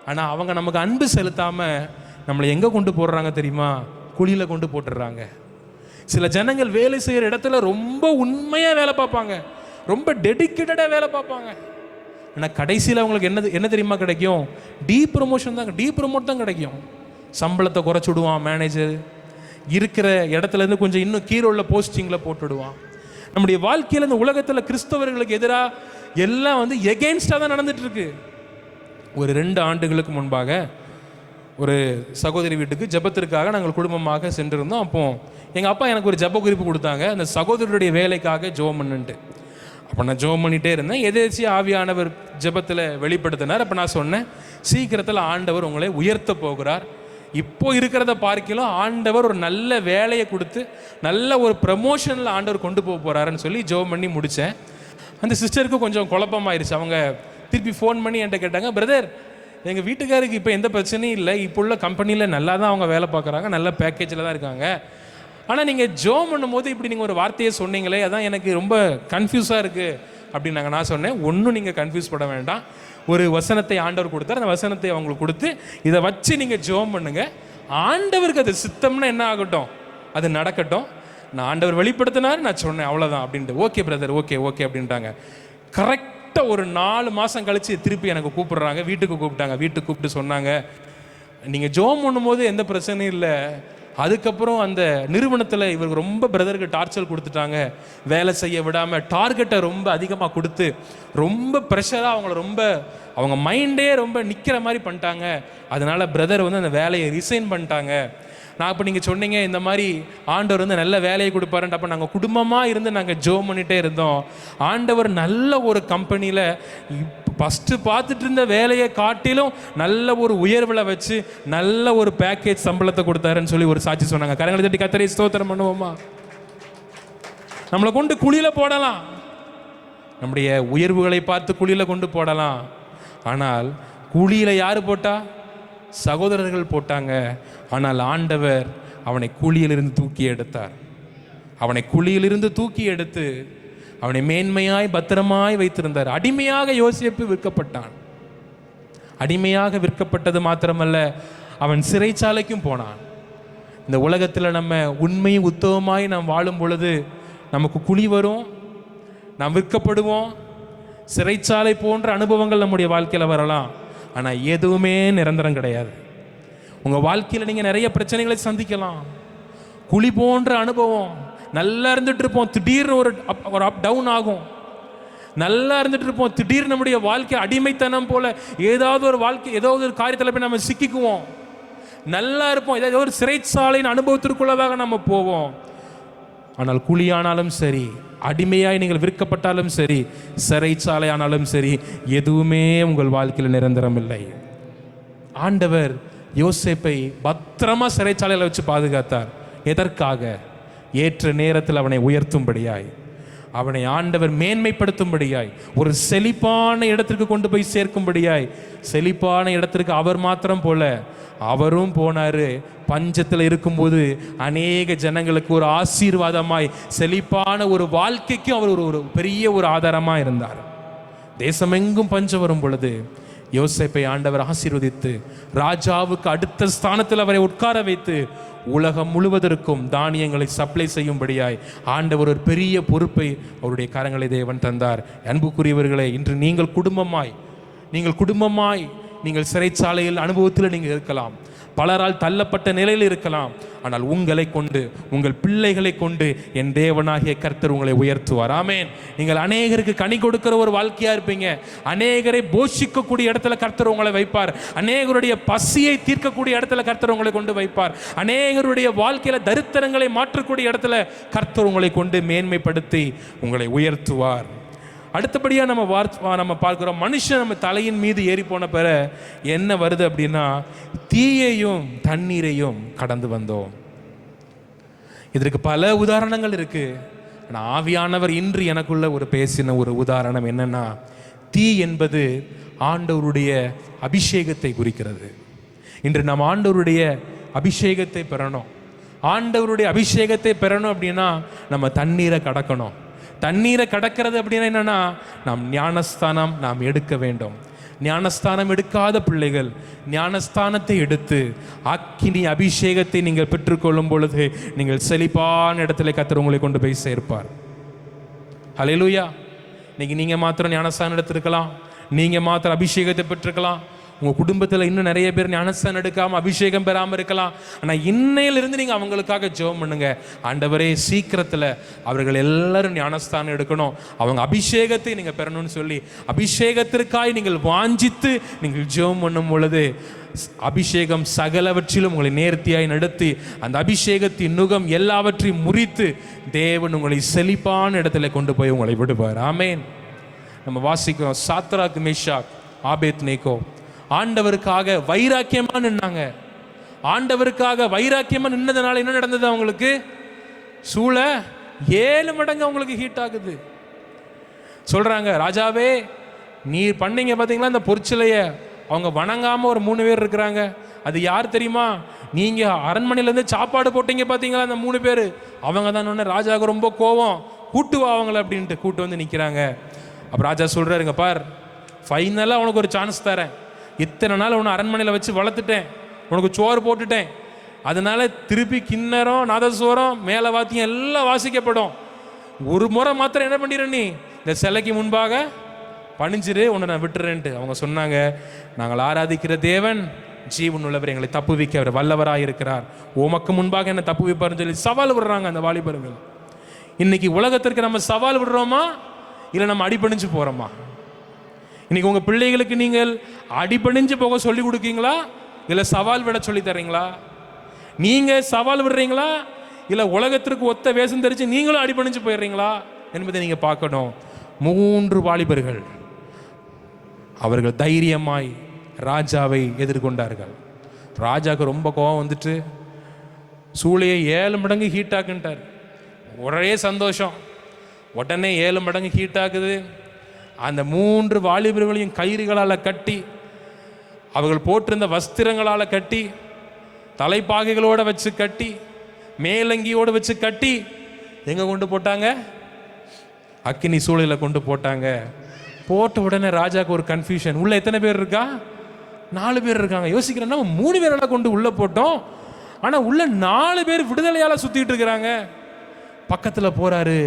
ஆனால் அவங்க நமக்கு அன்பு செலுத்தாமல் நம்மளை எங்கே கொண்டு போடுறாங்க தெரியுமா? குழியில் கொண்டு போட்டுடுறாங்க. சில ஜனங்கள் வேலை செய்கிற இடத்துல ரொம்ப உண்மையாக வேலை பார்ப்பாங்க, ரொம்ப டெடிக்கேட்டடாக வேலை பார்ப்பாங்க. ஆனால் கடைசியில் அவங்களுக்கு என்ன தெரியுமா கிடைக்கும்? டீப்ரமோட் தான் கிடைக்கும். சம்பளத்தை குறைச்சிடுவான் மேனேஜர், இருக்கிற இடத்துலேருந்து கொஞ்சம் இன்னும் கீழே உள்ள போஸ்டிங்கில் போட்டுடுவான். நம்முடைய வாழ்க்கையில் இந்த உலகத்தில் கிறிஸ்தவர்களுக்கு எதிராக எல்லாம் எகெயின்ஸ்டாக தான் நடந்துட்டு இருக்கு. ஒரு 2 ஆண்டுகளுக்கு முன்பாக ஒரு சகோதரி வீட்டுக்கு ஜெபத்திற்காக நாங்கள் குடும்பமாக சென்றிருந்தோம். அப்போ எங்கள் அப்பா எனக்கு ஒரு ஜெப குறிப்பு கொடுத்தாங்க, அந்த சகோதரருடைய வேலைக்காக ஜெபம் பண்ணுன்ட்டு. அப்போ நான் ஜெபம் பண்ணிகிட்டே இருந்தேன். எதேச்சியாக ஆவியானவர் ஜெபத்தில் வெளிப்படுத்தினார். அப்போ நான் சொன்னேன், சீக்கிரத்தில் ஆண்டவர் உங்களை உயர்த்த போகிறார், இப்போ இருக்கிறத பார்க்கலாம் ஆண்டவர் ஒரு நல்ல வேலையை கொடுத்து நல்ல ஒரு ப்ரமோஷனில் ஆண்டவர் கொண்டு போக போகிறாருன்னு சொல்லி ஜெபம் பண்ணி முடித்தேன். அந்த சிஸ்டருக்கு கொஞ்சம் குழப்பமாயிருச்சு. அவங்க திருப்பி ஃபோன் பண்ணி என்கிட்ட கேட்டாங்க, பிரதர் எங்கள் வீட்டுக்காருக்கு இப்போ எந்த பிரச்சனையும் இல்லை, இப்போ உள்ள கம்பெனியில் நல்லா தான் அவங்க வேலை பார்க்குறாங்க, நல்ல பேக்கேஜில் தான் இருக்காங்க. ஆனால் நீங்கள் ஜெபம் பண்ணும்போது இப்படி நீங்கள் ஒரு வார்த்தையை சொன்னீங்களே, அதான் எனக்கு ரொம்ப கன்ஃபியூஸாக இருக்குது அப்படின்னாங்க. நான் சொன்னேன், ஒன்றும் நீங்கள் கன்ஃபியூஸ் பண்ண வேண்டாம், ஒரு வசனத்தை ஆண்டவர் கொடுத்தார், அந்த வசனத்தை அவங்களுக்கு கொடுத்து இதை வச்சு நீங்கள் ஜெபம் பண்ணுங்க, ஆண்டவருக்கு அது சித்தம்னா என்ன ஆகட்டும், அது நடக்கட்டும். நான் ஆண்டவர் வெளிப்படுத்தினார், நான் சொன்னேன், அவ்வளோதான் அப்படின்ட்டு. ஓகே பிரதர், ஓகே அப்படின்ட்டாங்க. கரெக்டாக ஒரு 4 மாதம் கழித்து திருப்பி எனக்கு கூப்பிடுறாங்க, வீட்டுக்கு கூப்பிட்டாங்க. வீட்டுக்கு கூப்பிட்டு சொன்னாங்க, நீங்கள் ஜெபம் பண்ணும்போது எந்த பிரச்சனையும் இல்லை, அதுக்கப்புறம் அந்த நிறுவனத்தில் இவருக்கு ரொம்ப பிரதருக்கு டார்ச்சர் கொடுத்துட்டாங்க, வேலை செய்ய விடாமல் டார்கெட்டை ரொம்ப அதிகமாக கொடுத்து ரொம்ப ப்ரெஷராக அவங்க மைண்டே ரொம்ப நிற்கிற மாதிரி பண்ணிட்டாங்க. அதனால் பிரதர் அந்த வேலையை ரிசைன் பண்ணிட்டாங்க. நான் இப்போ நீங்கள் சொன்னீங்க இந்த மாதிரி ஆண்டவர் நல்ல வேலையை கொடுப்பாருன்ட்டு, அப்போ நாங்கள் குடும்பமாக இருந்து நாங்கள் ஜெபம் பண்ணிகிட்டே இருந்தோம். ஆண்டவர் நல்ல ஒரு கம்பெனியில் ஃபஸ்ட்டு பார்த்துட்டு இருந்த வேலையை காட்டிலும் நல்ல ஒரு உயர்வில் வச்சு நல்ல ஒரு பேக்கேஜ் சம்பளத்தை கொடுத்தாருன்னு சொல்லி ஒரு சாட்சி சொன்னாங்க. கரங்களை தட்டி கர்த்தரை ஸ்தோத்திரம் பண்ணுவோமா? நம்மளை கொண்டு குழியில் போடலாம், நம்முடைய உயர்வுகளை பார்த்து குழியில் கொண்டு போடலாம். ஆனால் குழியில் யார் போட்டா? சகோதரர்கள் போட்டாங்க. ஆனால் ஆண்டவர் அவனை குழியிலிருந்து தூக்கி எடுத்தார். அவனை குழியிலிருந்து தூக்கி எடுத்து அவனை மேன்மையாய் பத்திரமாய் வைத்திருந்தார். அடிமையாக யோசேப்பு விற்கப்பட்டான். அடிமையாக விற்கப்பட்டது மாத்திரமல்ல, அவன் சிறைச்சாலைக்கும் போனான். இந்த உலகத்தில் நம்ம உண்மையும் உத்தவமாய் நாம் வாழும் பொழுது நமக்கு குழி வரும், நாம் விற்கப்படுவோம், சிறைச்சாலை போன்ற அனுபவங்கள் நம்முடைய வாழ்க்கையில் வரலாம். ஆனால் எதுவுமே நிரந்தரம் கிடையாது. உங்கள் வாழ்க்கையில் நீங்கள் நிறைய பிரச்சனைகளை சந்திக்கலாம். குழி போன்ற அனுபவம், நல்லா இருந்துட்டு இருப்போம், திடீர்னு ஒரு அப் டவுன் ஆகும். நல்லா இருந்துட்டு இருப்போம், திடீர்னு நம்முடைய வாழ்க்கை அடிமைத்தனம் போல ஏதாவது ஒரு காரியத்தில் போய் நம்ம சிக்கிக்குவோம். நல்லா இருப்போம், ஏதாவது ஒரு சிறைச்சாலையின் அனுபவத்திற்குள்ளதாக நம்ம போவோம். ஆனால் கூலியானாலும் சரி, அடிமையாய் நீங்கள் விற்கப்பட்டாலும் சரி, சிறைச்சாலை ஆனாலும் சரி, எதுவுமே உங்கள் வாழ்க்கையில் நிரந்தரம் இல்லை. ஆண்டவர் யோசேப்பை பத்திரமா சிறைச்சாலையில் வச்சு பாதுகாத்தார். எதற்காக? ஏற்ற நேரத்தில் அவனை உயர்த்தும்படியாய், அவனை ஆண்டவர் மேன்மைப்படுத்தும்படியாய், ஒரு செழிப்பான இடத்திற்கு கொண்டு போய் சேர்க்கும்படியாய். செழிப்பான இடத்திற்கு அவர் மாத்திரம் போல, அவரும் போனாரு. பஞ்சத்தில் இருக்கும்போது அநேக ஜனங்களுக்கு ஒரு ஆசீர்வாதமாய், செழிப்பான ஒரு வாழ்க்கைக்கும் அவர் ஒரு பெரிய ஒரு ஆதாரமாக இருந்தார். தேசமெங்கும் பஞ்சம் வரும் பொழுது யோசேப்பை ஆண்டவர் ஆசீர்வதித்து ராஜாவுக்கு அடுத்த ஸ்தானத்தில் அவரை உட்கார வைத்து உலகம் முழுவதற்கும் தானியங்களை சப்ளை செய்யும்படியாய் ஆண்டவர் ஒரு பெரிய பொறுப்பை அவருடைய கரங்களை தேவன் தந்தார். அன்புக்குரியவர்களே, இன்று நீங்கள் குடும்பமாய் நீங்கள் சிறைச்சாலையில் அனுபவத்தில் நீங்கள் இருக்கலாம், பலரால் தள்ளப்பட்ட நிலையில் இருக்கலாம். ஆனால் உங்களை கொண்டு, உங்கள் பிள்ளைகளை கொண்டு என் தேவனாகிய கர்த்தர் உங்களை உயர்த்துவார். ஆமென். நீங்கள் அநேகருக்கு கனி கொடுக்கிற ஒரு வாழ்க்கையா இருப்பீங்க. அநேகரை போஷிக்கக்கூடிய இடத்துல கர்த்தர் உங்களை வைப்பார். அநேகருடைய பசியை தீர்க்கக்கூடிய இடத்துல கர்த்தர் உங்களை கொண்டு வைப்பார். அநேகருடைய வாழ்க்கையில தரித்திரங்களை மாற்றக்கூடிய இடத்துல கர்த்தர் உங்களை கொண்டு மேன்மைப்படுத்தி உங்களை உயர்த்துவார். அடுத்தபடியாக நம்ம பார்க்கிறோம், மனுஷன் நம்ம தலையின் மீது ஏறி போன பிற என்ன வருது அப்படின்னா, தீயையும் தண்ணீரையும் கடந்து வந்தோம். இதற்கு பல உதாரணங்கள் இருக்கு. ஆனால் ஆவியானவர் இன்று எனக்குள்ள ஒரு பேசின ஒரு உதாரணம் என்னன்னா, தீ என்பது ஆண்டவருடைய அபிஷேகத்தை குறிக்கிறது. இன்று நாம் ஆண்டவருடைய அபிஷேகத்தை பெறணும். ஆண்டவருடைய அபிஷேகத்தை பெறணும் அப்படின்னா நம்ம தண்ணீரை கடக்கணும். தண்ணீரை கடக்கிறது அப்படின்னா என்னன்னா, நாம் ஞானஸ்தானம் நாம் எடுக்க வேண்டும். ஞானஸ்தானம் எடுக்காத பிள்ளைகள் ஞானஸ்தானத்தை எடுத்து அக்கினி அபிஷேகத்தை நீங்கள் பெற்றுக்கொள்ளும் பொழுது நீங்கள் செழிப்பான இடத்துல கர்த்தர் உங்களை கொண்டு போய் சேர்ப்பார். ஹல்லேலூயா. இன்னைக்கு நீங்கள் மாத்திரம் ஞானஸ்தானம் எடுத்திருக்கலாம், நீங்கள் மாத்திரம் அபிஷேகத்தை பெற்றிருக்கலாம். உங்கள் குடும்பத்தில் இன்னும் நிறைய பேர் ஞானஸ்தானம் எடுக்காமல் அபிஷேகம் பெறாமல் இருக்கலாம். ஆனால் இன்னையிலிருந்து நீங்கள் அவங்களுக்காக ஜெபம் பண்ணுங்க. ஆண்டவரே, சீக்கிரத்தில் அவர்கள் எல்லாரும் ஞானஸ்தானம் எடுக்கணும், அவங்க அபிஷேகத்தை நீங்கள் பெறணும்னு சொல்லி அபிஷேகத்திற்காய் நீங்கள் வாஞ்சித்து நீங்கள் ஜெபம் பண்ணும் பொழுது அபிஷேகம் சகலவற்றிலும் உங்களை நேர்த்தியாய் நடத்தி அந்த அபிஷேகத்தின் நுகம் எல்லாவற்றையும் முறித்து தேவன் உங்களை செழிப்பான இடத்துல கொண்டு போய் உங்களை விடுவார். ஆமென். நம்ம வாசிக்கிறோம், சாத்ராக், மேஷாக், ஆபேத்நேகோ ஆண்டவருக்காக வைராக்கியமா நின்னாங்க. ஆண்டவருக்காக வைராக்கியமா நின்னதுனால என்ன நடந்தது? அவங்களுக்கு சூழ 7 மடங்கு அவங்களுக்கு ஹீட் ஆகுது. சொல்றாங்க, ராஜாவே நீர் பண்ணீங்க பார்த்தீங்களா இந்த பொற்சிலைய, அவங்க வணங்காம ஒரு 3 பேர் இருக்கிறாங்க. அது யார் தெரியுமா? நீங்க அரண்மனையிலேருந்து சாப்பாடு போட்டீங்க பார்த்தீங்களா அந்த 3 பேர், அவங்க தான். ராஜாவுக்கு ரொம்ப கோவம், கூட்டு வா அவங்கள அப்படின்ட்டு கூட்டு வந்து நிற்கிறாங்க. அப்போ ராஜா சொல்றாருங்க, பார், ஃபைனலாக உனக்கு ஒரு சான்ஸ் தரேன். இத்தனை நாள் உன்னை அரண்மனையில் வச்சு வளர்த்துட்டேன், உனக்கு சோறு போட்டுட்டேன், அதனால திருப்பி கிண்ணறம், நாதஸ்வரம், மேலே வாத்தியம் எல்லாம் வாசிக்கப்படும். ஒரு முறை மாத்திரம் என்ன பண்ணிடுற, நீ இந்த சிலைக்கு முன்பாக பணிஞ்சிரு, உன்னை நான் விட்டுறேன்ட்டு. அவங்க சொன்னாங்க, நாங்கள் ஆராதிக்கிற தேவன் ஜீவன் உள்ளவர், எங்களை தப்புவிக்க அவர் வல்லவராக இருக்கிறார், உமக்கு முன்பாக என்ன தப்பு வைப்பாருன்னு சொல்லி சவால் விடுறாங்க அந்த வாலிபர்கள். இன்னைக்கு உலகத்திற்கு நம்ம சவால் விடுறோமா இல்லை நம்ம அடிபணிஞ்சு போகிறோமா? இன்னைக்கு உங்கள் பிள்ளைகளுக்கு நீங்கள் அடிபணிஞ்சு போக சொல்லி கொடுக்கீங்களா இல்லை சவால் விட சொல்லி தர்றீங்களா? நீங்கள் சவால் விடுறீங்களா இல்லை உலகத்திற்கு ஒத்த வேஷம் தெரிச்சு நீங்களும் அடிபணிஞ்சு போயிடுறீங்களா என்பதை நீங்கள் பார்க்கணும். 3 வாலிபர்கள் அவர்கள் தைரியமாய் ராஜாவை எதிர்கொண்டார்கள். ராஜாவுக்கு ரொம்ப கோபம் வந்துட்டு சூளையை 7 மடங்கு ஹீட் ஆக்குன்ட்டார். ஒரே சந்தோஷம், உடனே 7 மடங்கு ஹீட் ஆகுது. அந்த 3 வாலிபர்களையும் கயிறுகளால் கட்டி, அவர்கள் போட்டிருந்த வஸ்திரங்களால் கட்டி, தலைப்பாகைகளோடு வச்சு கட்டி, மேலங்கியோடு வச்சு கட்டி எங்கே கொண்டு போட்டாங்க? அக்கினி சூளையில் கொண்டு போட்டாங்க. போட்ட உடனே ராஜாவுக்கு ஒரு கன்ஃபியூஷன், உள்ள எத்தனை பேர் இருக்கா? 4 பேர் இருக்காங்க. யோசிக்கிறேன்னா 3 பேரெல்லாம் கொண்டு உள்ளே போட்டோம், ஆனால் உள்ள 4 பேர் விடுதலையால் சுற்றிட்டு இருக்கிறாங்க. பக்கத்தில் போகிறாரு,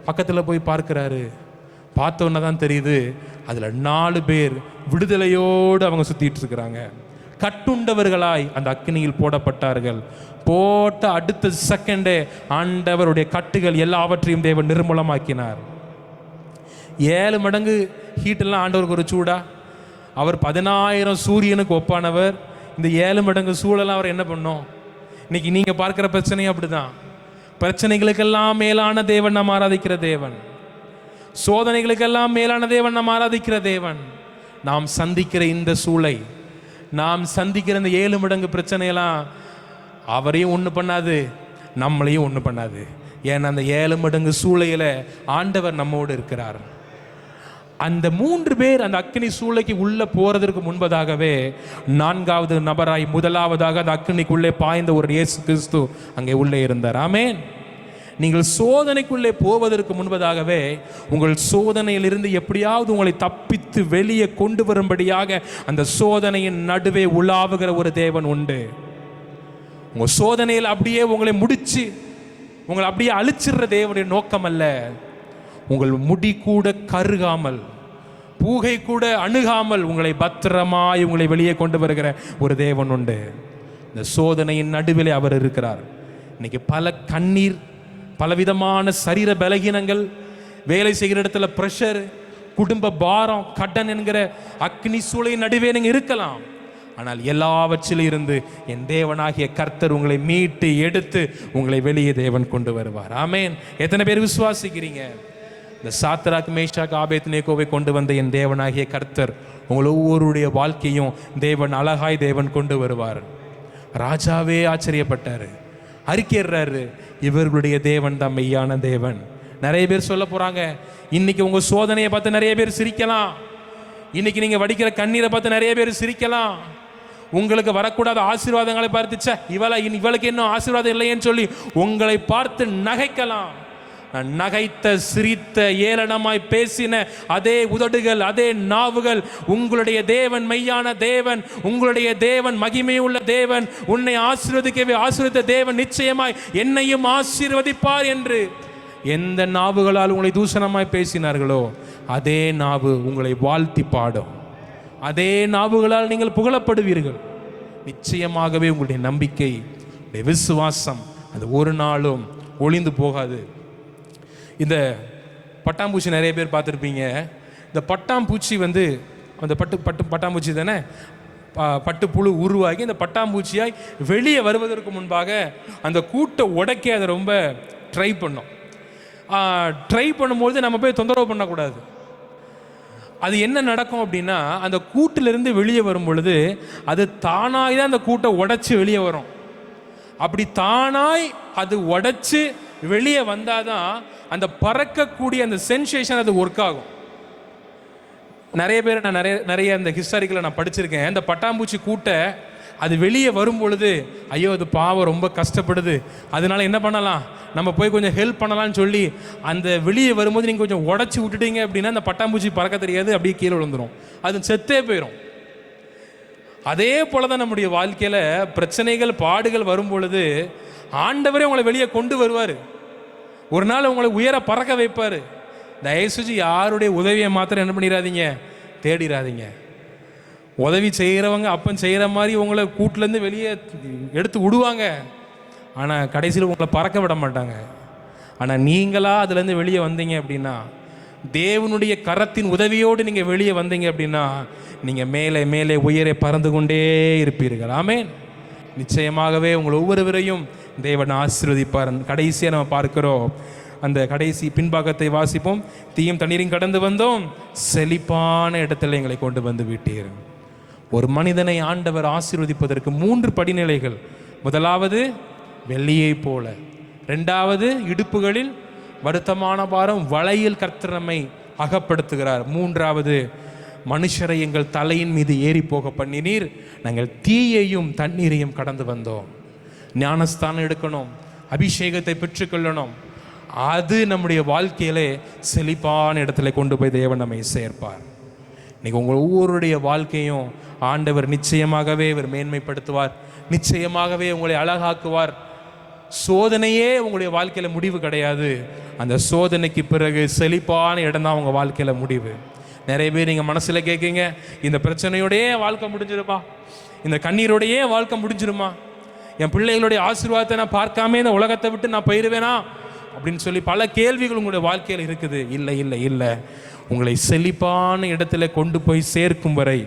பக்கத்தில் போய் பார்க்குறாரு. பார்த்தோன்னே தான் தெரியுது, அதில் 4 பேர் விடுதலையோடு அவங்க சுற்றிட்டு இருக்கிறாங்க. கட்டுண்டவர்களாய் அந்த அக்கினியில் போடப்பட்டார்கள். போட்ட அடுத்த செகண்டே ஆண்டவருடைய கட்டுகள் எல்லாவற்றையும் தேவன் நிர்மூலமாக்கினார். 7 மடங்கு ஹீட்டெல்லாம் ஆண்டவருக்கு ஒரு சூடா? அவர் 10,000 சூரியனுக்கு ஒப்பானவர். இந்த 7 மடங்கு சூழலாம் அவர் என்ன பண்ணும்? இன்னைக்கு நீங்கள் பார்க்குற பிரச்சனையும் அப்படிதான். பிரச்சனைகளுக்கெல்லாம் மேலான தேவன் நாம் ஆராதிக்கிற தேவன். சோதனைகளுக்கெல்லாம் மேலான தேவன் நாம் ஆராதிக்கிற தேவன். நாம் சந்திக்கிற இந்த சூளை, நாம் சந்திக்கிற இந்த 7 மடங்கு பிரச்சனையெல்லாம் அவரையும் ஒன்று பண்ணாது, நம்மளையும் ஒன்று பண்ணாது. ஏன்னா அந்த 7 மடங்கு சூளையில் ஆண்டவர் நம்மோடு இருக்கிறார். அந்த 3 பேர் அந்த அக்கினி சூளைக்கு உள்ளே போகிறதற்கு முன்பதாகவே 4வது நபராய் முதலாவதாக அந்த அக்கினிக்குள்ளே பாய்ந்த ஒரு இயேசு கிறிஸ்து அங்கே உள்ளே இருந்தார். ஆமென். நீங்கள் சோதனைக்குள்ளே போவதற்கு முன்பதாகவே உங்கள் சோதனையிலிருந்து எப்படியாவது உங்களை தப்பித்து வெளியே கொண்டு வரும்படியாக அந்த சோதனையின் நடுவே உலாவுகிற ஒரு தேவன் உண்டு. உங்கள் சோதனையில் அப்படியே உங்களை முடிச்சு உங்களை அப்படியே அழிச்சிடுற தேவனுடைய நோக்கம் அல்ல. உங்கள் முடி கூட கருகாமல், பூகை கூட அணுகாமல் உங்களை பத்திரமாய் உங்களை வெளியே கொண்டு வருகிற ஒரு தேவன் உண்டு. இந்த சோதனையின் நடுவிலே அவர் இருக்கிறார். இன்னைக்கு பல கண்ணீர், பலவிதமான சரீர பலகீனங்கள், வேலை செய்கிற இடத்துல பிரஷர், குடும்ப பாரம், கடன் என்கிற அக்னி சூளை நடுவே நீங்கள் இருக்கலாம். ஆனால் எல்லாவற்றிலும் இருந்து என் தேவனாகிய கர்த்தர் உங்களை மீட்டு எடுத்து உங்களை வெளியே தேவன் கொண்டு வருவார். ஆமென். எத்தனை பேர் விசுவாசிக்கிறீங்க? இந்த சாத்ராக், மேஷாக், ஆபேத்நேகோவை கொண்டு வந்த என் தேவனாகிய கர்த்தர் உங்கள் ஒவ்வொருடைய வாழ்க்கையும் தேவன் அழகாய் தேவன் கொண்டு வருவார். ராஜாவே ஆச்சரியப்பட்டார், அறிக்கைறாரு, இவர்களுடைய தேவன் தான் மெய்யான தேவன். நிறைய பேர் சொல்ல போறாங்க, இன்னைக்கு உங்க சோதனையை பார்த்து நிறைய பேர் சிரிக்கலாம், இன்னைக்கு நீங்க வடிக்கிற கண்ணீரை பார்த்து நிறைய பேர் சிரிக்கலாம், உங்களுக்கு வரக்கூடாத ஆசீர்வாதங்களை பார்த்துச்ச இவளுக்கு இன்னும் ஆசீர்வாதம் இல்லையேன்னு சொல்லி உங்களை பார்த்து நகைக்கலாம். நகைத்த, சிரித்த, ஏளனமாய் பேசின அதே உதடுகள், அதே நாவுகள் உங்களுடைய தேவன் மெய்யான தேவன், உங்களுடைய தேவன் மகிமையுள்ள தேவன், உன்னை ஆசீர்வதித்த தேவன் நிச்சயமாய் என்னையும் ஆசீர்வதிப்பார் என்று எந்த நாவுகளால் உங்களை தூஷணமாய் பேசினார்களோ அதே நாவு உங்களை வாழ்த்தி பாடும். அதே நாவுகளால் நீங்கள் புகழப்படுவீர்கள். நிச்சயமாகவே உங்களுடைய நம்பிக்கை, உங்களுடைய விசுவாசம் அது ஒரு நாளும் ஒளிந்து போகாது. இந்த பட்டாம்பூச்சி நிறைய பேர் பார்த்துருப்பீங்க. இந்த பட்டாம்பூச்சி அந்த பட்டாம்பூச்சி தானே, பட்டுப்புழு உருவாகி இந்த பட்டாம்பூச்சியாய் வெளியே வருவதற்கு முன்பாக அந்த கூட்டை உடைக்க அதை ரொம்ப ட்ரை பண்ணோம். ட்ரை பண்ணும்போது நம்ம போய் தொந்தரவு பண்ணக்கூடாது. அது என்ன நடக்கும் அப்படின்னா, அந்த கூட்டிலிருந்து வெளியே வரும் பொழுது அது தானாய் தான் அந்த கூட்டை உடைச்சி வெளியே வரும். அப்படி தானாய் அது உடைச்சி வெளியே வந்தாதான் அந்த பறக்கக்கூடிய அந்த சென்சேஷன் அது ஒர்க் ஆகும். நிறைய பேர் நான் நிறைய இந்த ஹிஸ்டாரிக்கலை நான் படிச்சிருக்கேன். அந்த பட்டாம்பூச்சி கூட்டை அது வெளியே வரும் பொழுது, ஐயோ அது பாவம் ரொம்ப கஷ்டப்படுது, அதனால என்ன பண்ணலாம், நம்ம போய் கொஞ்சம் ஹெல்ப் பண்ணலாம்னு சொல்லி அந்த வெளியே வரும்போது நீங்கள் கொஞ்சம் உடச்சி விட்டுட்டீங்க அப்படின்னா அந்த பட்டாம்பூச்சி பறக்க தெரியாது, அப்படியே கீழே விழுந்துடும், அது செத்தே போயிடும். அதே போல தான் நம்முடைய வாழ்க்கையில் பிரச்சனைகள், பாடுகள் வரும் பொழுது ஆண்டவரே உங்களை வெளியே கொண்டு வருவார். ஒரு நாள் உங்களை உயர பறக்க வைப்பார். தயவுசெஞ்சு யாருடைய உதவியை மாத்திரம் என்ன பண்ணிடாதீங்க, தேடிடாதீங்க. உதவி செய்கிறவங்க அப்பன் செய்கிற மாதிரி உங்களை கூட்டிலேருந்து வெளியே எடுத்து விடுவாங்க, ஆனால் கடைசியில் உங்களை பறக்க விட மாட்டாங்க. ஆனால் நீங்களாக அதுலேருந்து வெளியே வந்தீங்க அப்படின்னா, தேவனுடைய கரத்தின் உதவியோடு நீங்கள் வெளியே வந்தீங்க அப்படின்னா நீங்கள் மேலே மேலே உயரே பறந்து கொண்டே இருப்பீர்கள். ஆமென். நிச்சயமாகவே உங்கள் ஒவ்வொருவரையும் தேவன் ஆசீர்வதிப்பார். கடைசியாக நம்ம பார்க்கிறோம், அந்த கடைசி பின்பாகத்தை வாசிப்போம். தீயும் தண்ணீரையும் கடந்து வந்தோம், செழிப்பான இடத்துல எங்களை கொண்டு வந்து விட்டீர். ஒரு மனிதனை ஆண்டவர் ஆசீர்வதிப்பதற்கு 3 படிநிலைகள். முதலாவது வெள்ளியை போல, 2வது இடுப்புகளில் வருத்தமான பாரம் வலையில் கர்த்தர் நம்மை அகப்படுத்துகிறார், 3வது மனுஷரை எங்கள் தலையின் மீது ஏறி போக பண்ணினீர், நாங்கள் தீயையும் தண்ணீரையும் கடந்து வந்தோம். ஞானஸ்தானம் எடுக்கணும், அபிஷேகத்தை பெற்றுக்கொள்ளணும், அது நம்முடைய வாழ்க்கையிலே செழிப்பான இடத்துல கொண்டு போய் தேவன் நம்மை சேர்ப்பார். இன்னைக்கு உங்கள் ஒவ்வொருடைய வாழ்க்கையும் ஆண்டவர் நிச்சயமாகவே இவர் மேன்மைப்படுத்துவார், நிச்சயமாகவே உங்களை அழகாக்குவார். சோதனையே உங்களுடைய வாழ்க்கையில் முடிவு கிடையாது, அந்த சோதனைக்கு பிறகு செழிப்பான இடம் தான் உங்கள் வாழ்க்கையில் முடிவு. நிறைய பேர் நீங்கள் மனசில் கேட்குங்க, இந்த பிரச்சனையோடையே வாழ்க்கை முடிஞ்சிருமா, இந்த கண்ணீரோடையே வாழ்க்கை முடிஞ்சிருமா, என் பிள்ளைகளுடைய ஆசீர்வாதத்தை நான் பார்க்காம இந்த உலகத்தை விட்டு நான் போயிடுவேனா அப்படின்னு சொல்லி பல கேள்விகள் உங்களுடைய வாழ்க்கையில் இருக்குது. இல்லை இல்லை இல்லை, உங்களை செழிப்பான இடத்துல கொண்டு போய் சேர்க்கும் வரை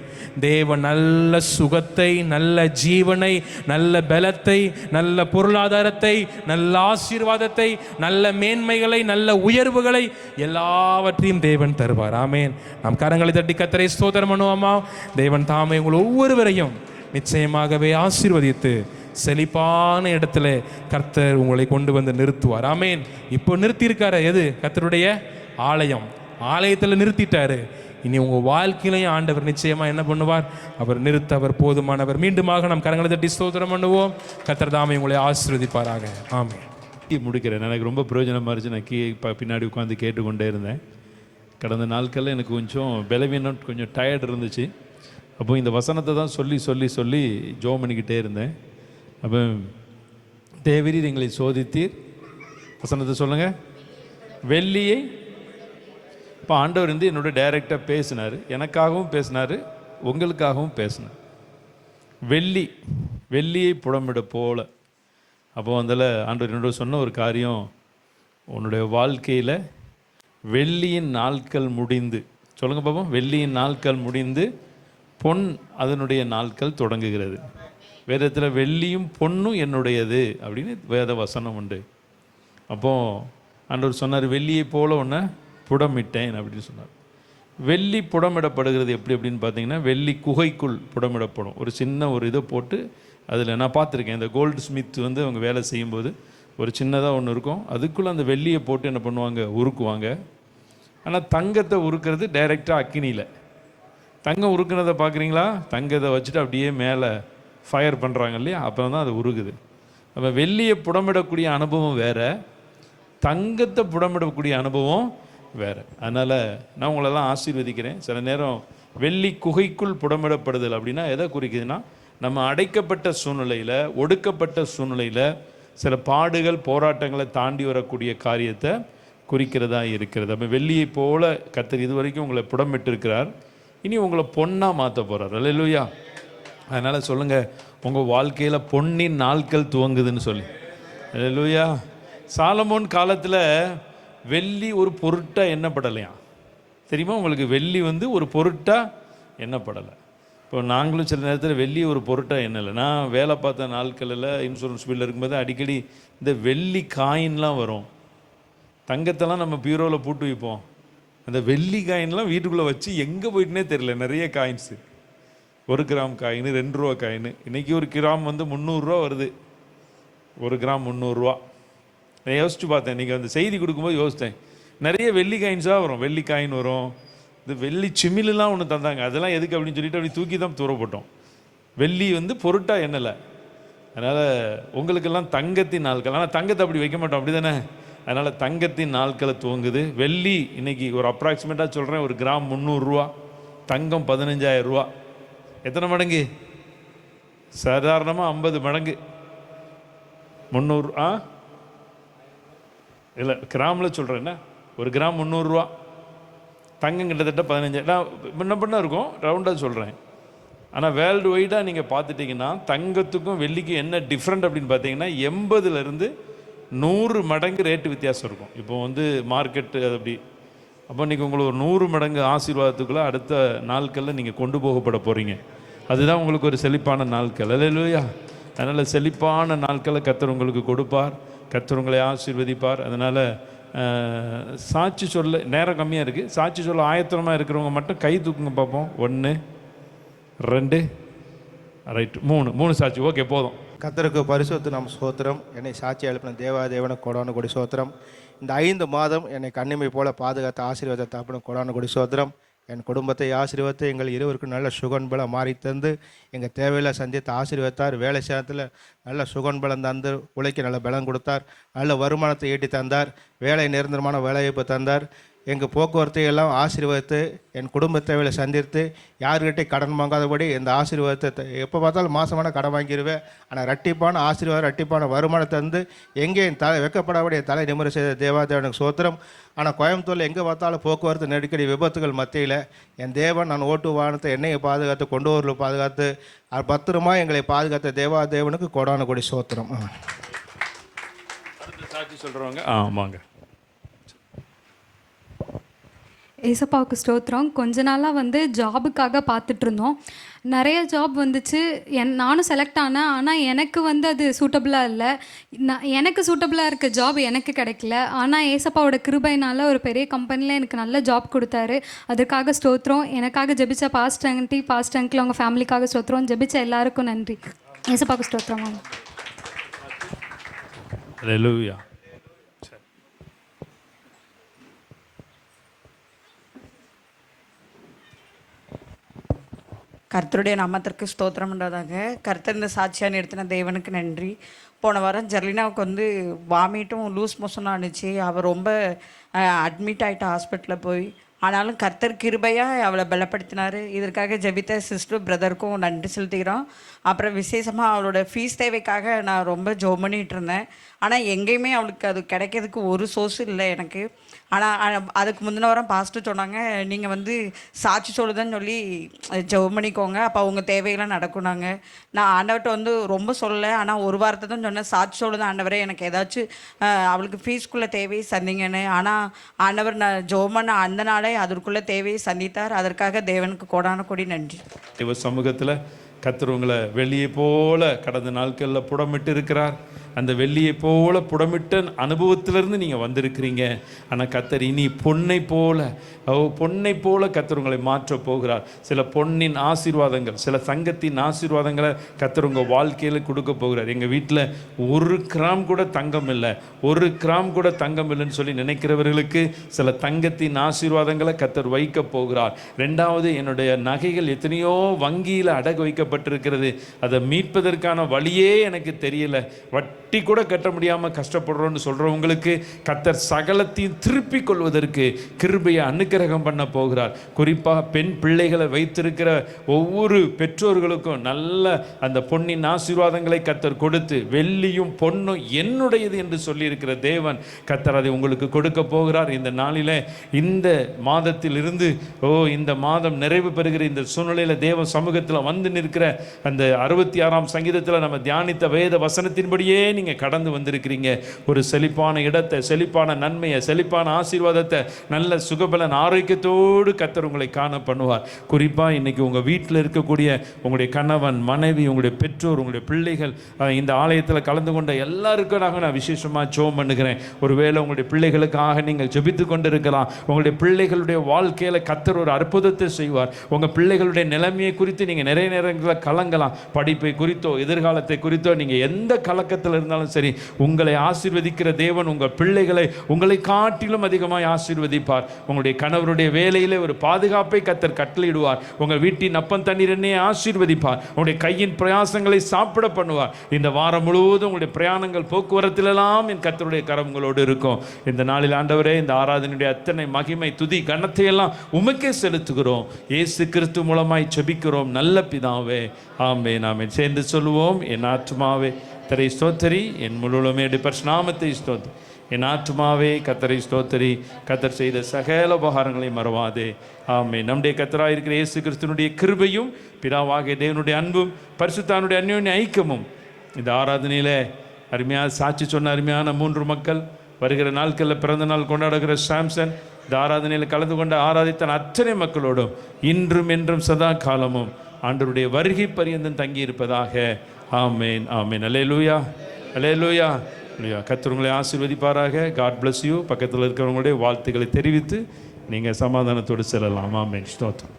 தேவன் நல்ல சுகத்தை, நல்ல ஜீவனை, நல்ல பலத்தை, நல்ல பொருளாதாரத்தை, நல்ல ஆசீர்வாதத்தை, நல்ல மேன்மைகளை, நல்ல உயர்வுகளை எல்லாவற்றையும் தேவன் தருவார். ஆமென். நாம் கரங்களை தட்டி கர்த்தரை ஸ்தோத்திரம் பண்ணுவோமா? தேவன் தாமே உங்கள் ஒவ்வொருவரையும் நிச்சயமாகவே ஆசீர்வதித்து செழிப்பான இடத்துல கர்த்தர் உங்களை கொண்டு வந்து நிறுத்துவார். ஆமென். இப்போ நிறுத்தியிருக்காரு. எது? கர்த்தருடைய ஆலயத்தில் நிறுத்திட்டாரு. இனி உங்கள் வாழ்க்கையிலையும் ஆண்டவர் நிச்சயமாக என்ன பண்ணுவார்? அவர் நிறுத்த அவர் போதுமானவர். மீண்டுமாக நாம் கரங்களை தட்டி ஸ்தோத்திரம் பண்ணுவோம். கர்த்தர் தாமே உங்களை ஆசீர்வதிப்பாராக. ஆமென்.
முடிக்கிறேன். எனக்கு ரொம்ப பிரயோஜனமாக இருந்துச்சு. நான் பின்னாடி உட்காந்து கேட்டுக்கொண்டே இருந்தேன். கடந்த நாட்களில் எனக்கு கொஞ்சம் பலவீனம், கொஞ்சம் டயர்ட் இருந்துச்சு. அப்போ இந்த வசனத்தை தான் சொல்லி சொல்லி சொல்லி ஜோம் பண்ணிக்கிட்டே இருந்தேன். அப்போ தேவரீர் எங்களை சோதித்தீர். வசனத்தை சொல்லுங்கள். வெள்ளியை இப்போ ஆண்டவர் என்னோட டைரெக்டாக பேசினார். எனக்காகவும் பேசினார், உங்களுக்காகவும் பேசினார். வெள்ளியை புடமிட போல. அப்போ அதில் ஆண்டவர் என்னோட சொன்ன ஒரு காரியம், உன்னுடைய வாழ்க்கையில் வெள்ளியின் நாட்கள் முடிந்து, சொல்லுங்கள் பாப்போம், வெள்ளியின் நாட்கள் முடிந்து பொன் அதனுடைய நாட்கள் தொடங்குகிறது. வேதத்தில் வெள்ளியும் பொன்னும் என்னுடையது அப்படின்னு வேத வசனம் உண்டு. அப்போது ஆண்டவர் சொன்னார், வெள்ளியை போல ஒன்றை புடமிட்டேன் அப்படின்னு சொன்னார். வெள்ளி புடமிடப்படுகிறது எப்படி அப்படின்னு பார்த்தீங்கன்னா, வெள்ளி குகைக்குள் புடமிடப்படும். ஒரு சின்ன ஒரு இதை போட்டு அதில் நான் பார்த்துருக்கேன். இந்த கோல்டு ஸ்மித் அவங்க வேலை செய்யும்போது ஒரு சின்னதாக ஒன்று இருக்கும். அதுக்குள்ளே அந்த வெள்ளியை போட்டு என்ன பண்ணுவாங்க? உருக்குவாங்க. ஆனால் தங்கத்தை உருக்கிறது டைரெக்டாக அக்கினியில். தங்கம் உருக்குனதை பார்க்குறீங்களா? தங்கத்தை வச்சுட்டு அப்படியே மேலே ஃபயர் பண்ணுறாங்க இல்லையா? அப்புறம் தான் அது உருகுது. அப்போ வெள்ளியை புடமிடக்கூடிய அனுபவம் வேறு, தங்கத்தை புடமிடக்கூடிய அனுபவம் வேறு. அதனால் நான் உங்களெல்லாம் ஆசீர்வதிக்கிறேன். சில நேரம் வெள்ளி குகைக்குள் புடமிடப்படுதல் அப்படின்னா எதை குறிக்குதுன்னா, நம்ம அடைக்கப்பட்ட சூழ்நிலையில், ஒடுக்கப்பட்ட சூழ்நிலையில் சில பாடுகள், போராட்டங்களை தாண்டி வரக்கூடிய காரியத்தை குறிக்கிறதா இருக்கிறது. அப்போ வெள்ளியை போல கர்த்தர் இது வரைக்கும் உங்களை புடமிட்டு இருக்கிறார். இனி உங்களை பொன்னாக மாற்ற போகிறார். அல்லேலூயா. அதனால் சொல்லுங்கள், உங்கள் வாழ்க்கையில் பொன்னின் நாட்கள் துவங்குதுன்னு சொல்லி. அல்லேலூயா. சாலமோன் காலத்தில் வெள்ளி ஒரு பொருட்டாக எண்ணப்படலையாம். தெரியுமா உங்களுக்கு? வெள்ளி ஒரு பொருட்டாக எண்ணப்படலை. இப்போ நாங்களும் சில நேரத்தில் வெள்ளி ஒரு பொருட்டாக எண்ணலை. நான் வேலை பார்த்த நாட்களில் இன்சூரன்ஸ் பில்லில் இருக்கும்போது அடிக்கடி இந்த வெள்ளி காயின்லாம் வரும். தங்கத்தெல்லாம் நம்ம பியூரோவில் போட்டு வைப்போம். அந்த வெள்ளி காயின்லாம் வீட்டுக்குள்ளே வச்சு எங்கே போயிட்டுனே தெரியல. நிறைய காயின்ஸு, 1 கிராம் காயின், 2 ரூபா காயின். இன்றைக்கி ஒரு கிராம் 300 வருது. 1 கிராம் 300 ரூபா. நான் யோசிச்சு பார்த்தேன். இன்றைக்கி அந்த செய்தி கொடுக்கும்போது யோசித்தேன், நிறைய வெள்ளி காயின்ஸாக வரும். வெள்ளி காயின் வரும். இந்த வெள்ளி சிமிலாம் ஒன்று தந்தாங்க. அதெல்லாம் எதுக்கு அப்படின்னு சொல்லிட்டு அப்படி தூக்கி தான் தூரப்பட்டோம். வெள்ளி பொருட்டாக எண்ணலை. அதனால் உங்களுக்கெல்லாம் தங்கத்தின் நாட்கள். ஆனால் தங்கத்தை அப்படி வைக்க மாட்டோம், அப்படி தானே? அதனால் தங்கத்தின் நாட்களை துவங்குது. வெள்ளி இன்றைக்கி ஒரு அப்ராக்சிமேட்டாக சொல்கிறேன், 1 கிராம் 300 ரூபா, தங்கம் 15,000 ரூபா. எத்தனை மடங்கு? சாதாரணமாக 50 மடங்கு. 300 இல்லை, கிராமில் சொல்கிறேன்னா 1 கிராம் 300 ரூபா, தங்கம் கிட்டத்தட்ட 15. நான் முன்ன பண்ண இருக்கும், ரவுண்டாக சொல்கிறேன். ஆனால் வேர்ல்டு வைடாக நீங்கள் பார்த்துட்டிங்கன்னா தங்கத்துக்கும் வெள்ளிக்கும் என்ன டிஃப்ரெண்ட் அப்படின்னு பார்த்தீங்கன்னா, 80லேருந்து 100 மடங்கு ரேட்டு வித்தியாசம் இருக்கும். இப்போ மார்க்கெட்டு அது அப்படி. அப்போ இன்றைக்கி உங்களுக்கு ஒரு 100 மடங்கு ஆசீர்வாதத்துக்குள்ளே அடுத்த நாட்களில் நீங்கள் கொண்டு போகப்பட போகிறீங்க. அதுதான் உங்களுக்கு ஒரு செழிப்பான நாட்கள். அல்லேலூயா. அதனால் செழிப்பான நாட்களை கர்த்தர் உங்களுக்கு கொடுப்பார். கர்த்தர் உங்களை ஆசீர்வதிப்பார். அதனால் சாட்சி சொல்ல நேரம் கம்மியாக இருக்குது. சாட்சி சொல்ல ஆயத்தமாக இருக்கிறவங்க மட்டும் கை தூக்குங்க பார்ப்போம். 1 2 ரைட் 3 சாட்சி. ஓகே, போதும்.
கர்த்தருக்கு பரிசுத்த நாம் ஸ்தோத்திரம். என்னை சாட்சி எழுப்பின தேவாதேவன கோடான கொடி ஸ்தோத்திரம். இந்த 5 மாதம் என்னை கண்ணிமை போல பாதுகாத்த ஆசீர்வாத தாப்பன கோடான கொடி ஸ்தோத்திரம். என் குடும்பத்தை ஆசீர்வதித்து எங்கள் இருவருக்கும் நல்ல சுகன்பலம் மாறி தந்து எங்கள் தேவையில் சந்தித்து ஆசீர்வதித்தார். வேலை சேதத்தில் நல்ல சுகன்பலம் தந்து உழைக்க நல்ல பலம் கொடுத்தார். நல்ல வருமானத்தை ஈட்டி தந்தார். வேலை நிரந்தரமான வேலைவாய்ப்பு தந்தார். எங்கள் போக்குவரத்தை எல்லாம் ஆசீர்வதித்து என் குடும்ப தேவையை சந்தித்து யாருக்கிட்டே கடன் வாங்காதபடி இந்த ஆசீர்வாதத்தை எப்போ பார்த்தாலும் மாதமான கடன் வாங்கிடுவேன். ஆனால் ரெட்டிப்பான ஆசீர்வாதம், ரெட்டிப்பான வருமானத்தை வந்து எங்கே என் தலை வெக்கப்படாதபடி என் தலை நிமிர செய்த தேவாதேவனுக்கு சோத்திரம். ஆனால் கோயம்புத்தூரில் எங்கே பார்த்தாலும் போக்குவரத்து நெருக்கடி, விபத்துகள் மத்தியில் என் தேவன் நான் ஓட்டு வாகனத்தை என்னையை பாதுகாத்து கொண்டு ஊரில் பாதுகாத்து பத்திரமா எங்களை பாதுகாத்த தேவாதேவனுக்கு கோடான கொடி சோத்திரம்.
சாட்சி சொல்கிறவங்க ஆமாங்க.
ஏசப்பாவுக்கு ஸ்தோத்திரம். கொஞ்ச நாளாக வந்து ஜாபுக்காக பார்த்துட்டு இருந்தோம். நிறைய ஜாப் வந்துச்சு. நானும் செலக்ட் ஆனேன். ஆனால் எனக்கு வந்து அது சூட்டபுளாக இல்லை. எனக்கு சூட்டபுளாக இருக்க ஜாப் எனக்கு கிடைக்கல. ஆனால் ஏசப்பாவோட கிருபையினால் ஒரு பெரிய கம்பெனியில் எனக்கு நல்ல ஜாப் கொடுத்தாரு. அதுக்காக ஸ்தோத்திரம். எனக்காக ஜெபிச்ச பாஸ்ட் அங்கிள் அவங்க ஃபேமிலிக்காக ஸ்தோத்திரம். ஜெபிச்ச எல்லாருக்கும் நன்றி. ஏசப்பாவுக்கு ஸ்தோத்திரம்.
அல்லேலூயா.
கர்த்தருடைய நாமத்திற்கு ஸ்தோத்திரம் உண்டாதாக. கர்த்தர் இந்த சாட்சியாக நிறுத்தின தேவனுக்கு நன்றி. போன வாரம் ஜெர்லினாவுக்கு வந்து வாமிட்டும் லூஸ் மோஷனும் ஆணுச்சு. அவள் ரொம்ப அட்மிட் ஆகிட்டா ஹாஸ்பிட்டலில் போய். ஆனாலும் கர்த்தர் கிருபையாக அவளை பலப்படுத்தினார். இதற்காக ஜெபித்த சிஸ்டர் பிரதருக்கும் நன்றி செலுத்துகிறோம். அப்புறம் விசேஷமாக அவளோட ஃபீஸ் தேவைக்காக நான் ரொம்ப ஜோம் பண்ணிகிட்டு இருந்தேன். ஆனால் எங்கேயுமே அவளுக்கு அது கிடைக்கிறதுக்கு ஒரு சோர்ஸ் இல்லை எனக்கு. ஆனால் அதுக்கு முந்தின வாரம் பாஸ்டர் சொன்னாங்க, நீங்கள் வந்து சாட்சி சொல்லுதுன்னு சொல்லி ஜெபம் பண்ணிக்கோங்க, அப்போ அவங்க தேவையெல்லாம் நடக்குனாங்க. நான் ஆண்டவர்கிட்ட வந்து ரொம்ப சொல்லலை. ஆனால் ஒரு வாரத்தை தான் சொன்னேன், சாட்சி சொல்லுது ஆண்டவரே எனக்கு ஏதாச்சும் அவளுக்கு ஃபீஸ்க்குள்ளே தேவையை சந்திங்கன்னு. ஆனால் ஆண்டவர் நான் ஜெபம் பண்ண அந்த நாளே அதற்குள்ளே தேவையை சந்தித்தார். அதற்காக தேவனுக்கு கோடான கோடி நன்றி.
இவ சமூகத்தில் கர்த்தர் உங்களை வெள்ளியை போல கடந்த நாட்களில் புடமிட்டு இருக்கிறார். அந்த வெள்ளியை போல புடமிட்ட அனுபவத்திலிருந்து நீங்கள் வந்திருக்கிறீங்க. ஆனால் கர்த்தர் இனி பொன்னை போல கர்த்தர் உங்களை மாற்றப் போகிறார். சில பொன்னின் ஆசீர்வாதங்கள், சில தங்கத்தின் ஆசீர்வாதங்களை கர்த்தர் உங்கள் வாழ்க்கையில் கொடுக்க போகிறார். எங்கள் வீட்டில் 1 கிராம் கூட தங்கம் இல்லை, 1 கிராம் கூட தங்கம் இல்லைன்னு சொல்லி நினைக்கிறவர்களுக்கு சில தங்கத்தின் ஆசீர்வாதங்களை கர்த்தர் வைக்க போகிறார். 2வது, என்னுடைய நகைகள் எத்தனையோ வங்கியில் அடகு வைக்கப்பட்டிருக்கிறது, அதை மீட்பதற்கான வழியே எனக்கு தெரியல, வட்டி கூட கட்ட முடியாமல் கஷ்டப்படுறோன்னு சொல்கிறவங்களுக்கு கர்த்தர் சகலத்தையும் திருப்பி கொள்வதற்கு கிருபையை அனுக்கிரகம் பண்ண போகிறார். குறிப்பாக பெண் பிள்ளைகளை வைத்திருக்கிற ஒவ்வொரு பெற்றோர்களுக்கும் நல்ல அந்த பொன்னின் ஆசீர்வாதங்களை கர்த்தர் கொடுத்து, வெள்ளியும் பொன்னும் என்னுடையது என்று சொல்லியிருக்கிற தேவன் கர்த்தர் அதை உங்களுக்கு கொடுக்க போகிறார். இந்த நாளில், இந்த மாதத்தில் இருந்து இந்த மாதம் நிறைவு பெறுகிற இந்த சூழ்நிலையில் தேவ சமூகத்தில் வந்து நிற்கிற அந்த 66ஆம் சங்கீதத்தில் நம்ம தியானித்த வேத வசனத்தின்படியே நீங்கள் கடந்து வந்திருக்கிறீங்க. ஒரு செழிப்பான இடத்தை, செழிப்பான நன்மையை, செழிப்பான ஆசீர்வாதத்தை, நல்ல சுகபலன் ஆரோக்கியத்தோடு கர்த்தர் உங்களை காண பண்ணுவார். குறிப்பாக இன்னைக்கு உங்கள் வீட்டில் இருக்கக்கூடிய உங்களுடைய கணவன், மனைவி, உங்களுடைய பெற்றோர், உங்களுடைய பிள்ளைகள், இந்த ஆலயத்தில் கலந்து கொண்ட எல்லாருக்காக நான் விசேஷமாக ஜெபம் பண்ணுகிறேன். ஒருவேளை உங்களுடைய பிள்ளைகளுக்காக நீங்கள் ஜெபித்து கொண்டு இருக்கலாம். உங்களுடைய பிள்ளைகளுடைய வாழ்க்கையில் கர்த்தர் ஒரு அற்புதத்தை செய்வார். உங்கள் பிள்ளைகளுடைய நிலைமையை குறித்து நீங்கள் நிறைய நேரங்களில் கலங்கலாம். படிப்பை குறித்தோ எதிர்காலத்தை குறித்தோ நீங்கள் எந்த கலக்கத்தில் இருந்தாலும் சரி, உங்களை ஆசீர்வதிக்கிற தேவன் உங்கள் பிள்ளைகளை உங்களை காட்டிலும் அதிகமாக ஆசீர்வதிப்பார். உங்களுடைய கணவருடைய வேலையிலே ஒரு பாதுகாப்பை கர்த்தர் கட்டளையிடுவார். உங்கள் வீட்டின் அப்பன் தண்ணீர் எண்ணெயை ஆசீர்வதிப்பார். உங்களுடைய கையின் பிரயாசங்களை சாப்பிட பண்ணுவார். இந்த வாரம் முழுவதும் உங்களுடைய பிரயாணங்கள் போக்குவரத்திலெல்லாம் என் கர்த்தருடைய கரம் உங்களோடு இருக்கும். இந்த நாளில் ஆண்டவரே, இந்த ஆராதனையுடைய அத்தனை மகிமை, துதி, கனத்தை எல்லாம் உமக்கே செலுத்துகிறோம். இயேசு கிறிஸ்து மூலமாய் ஜெபிக்கிறோம் நல்ல பிதாவே, ஆமென் ஆமென். சேர்ந்து சொல்லுவோம். என் ஆத்துமாவே கர்த்தரை ஸ்தோத்தரி, என் முழுவதுமே பரிசுநாமத்தை ஸ்தோத்திரி. என் ஆத்துமாவே கர்த்தரை ஸ்தோத்தரி, கர்த்தர் செய்த சகல உபகாரங்களை மறவாதே, ஆமென். நம்முடைய கர்த்தராக இருக்கிற இயேசு கிறிஸ்துனுடைய கிருபையும், பிதாவாகிய தேவனுடைய அன்பும், பரிசுத்தானுடைய அந்யோன்ய ஐக்கியமும் இந்த ஆராதனையில் அருமையாக சாட்சி சொன்ன அருமையான 3 மக்கள், வருகிற நாட்களில் பிறந்த நாள் கொண்டாடுகிற சாம்சன், இந்த ஆராதனையில் கலந்து கொண்ட ஆராதித்த அத்தனை மக்களோடும் இன்றும் என்றும் சதா காலமும் ஆண்டவருடைய வருகை பரியந்தம் தங்கியிருப்பதாக. ஆமென் ஆமென். அல்லேலூயா அல்லேலூயா அல்லேலூயா. கர்த்தர் உங்களை ஆசீர்வதிப்பாராக. God bless you. பக்கத்தில் இருக்கிறவங்களுடைய வாழ்த்துக்களை தெரிவித்து நீங்கள் சமாதானத்தோடு செல்லலாம். ஆமென். ஸ்தோத்திரம்.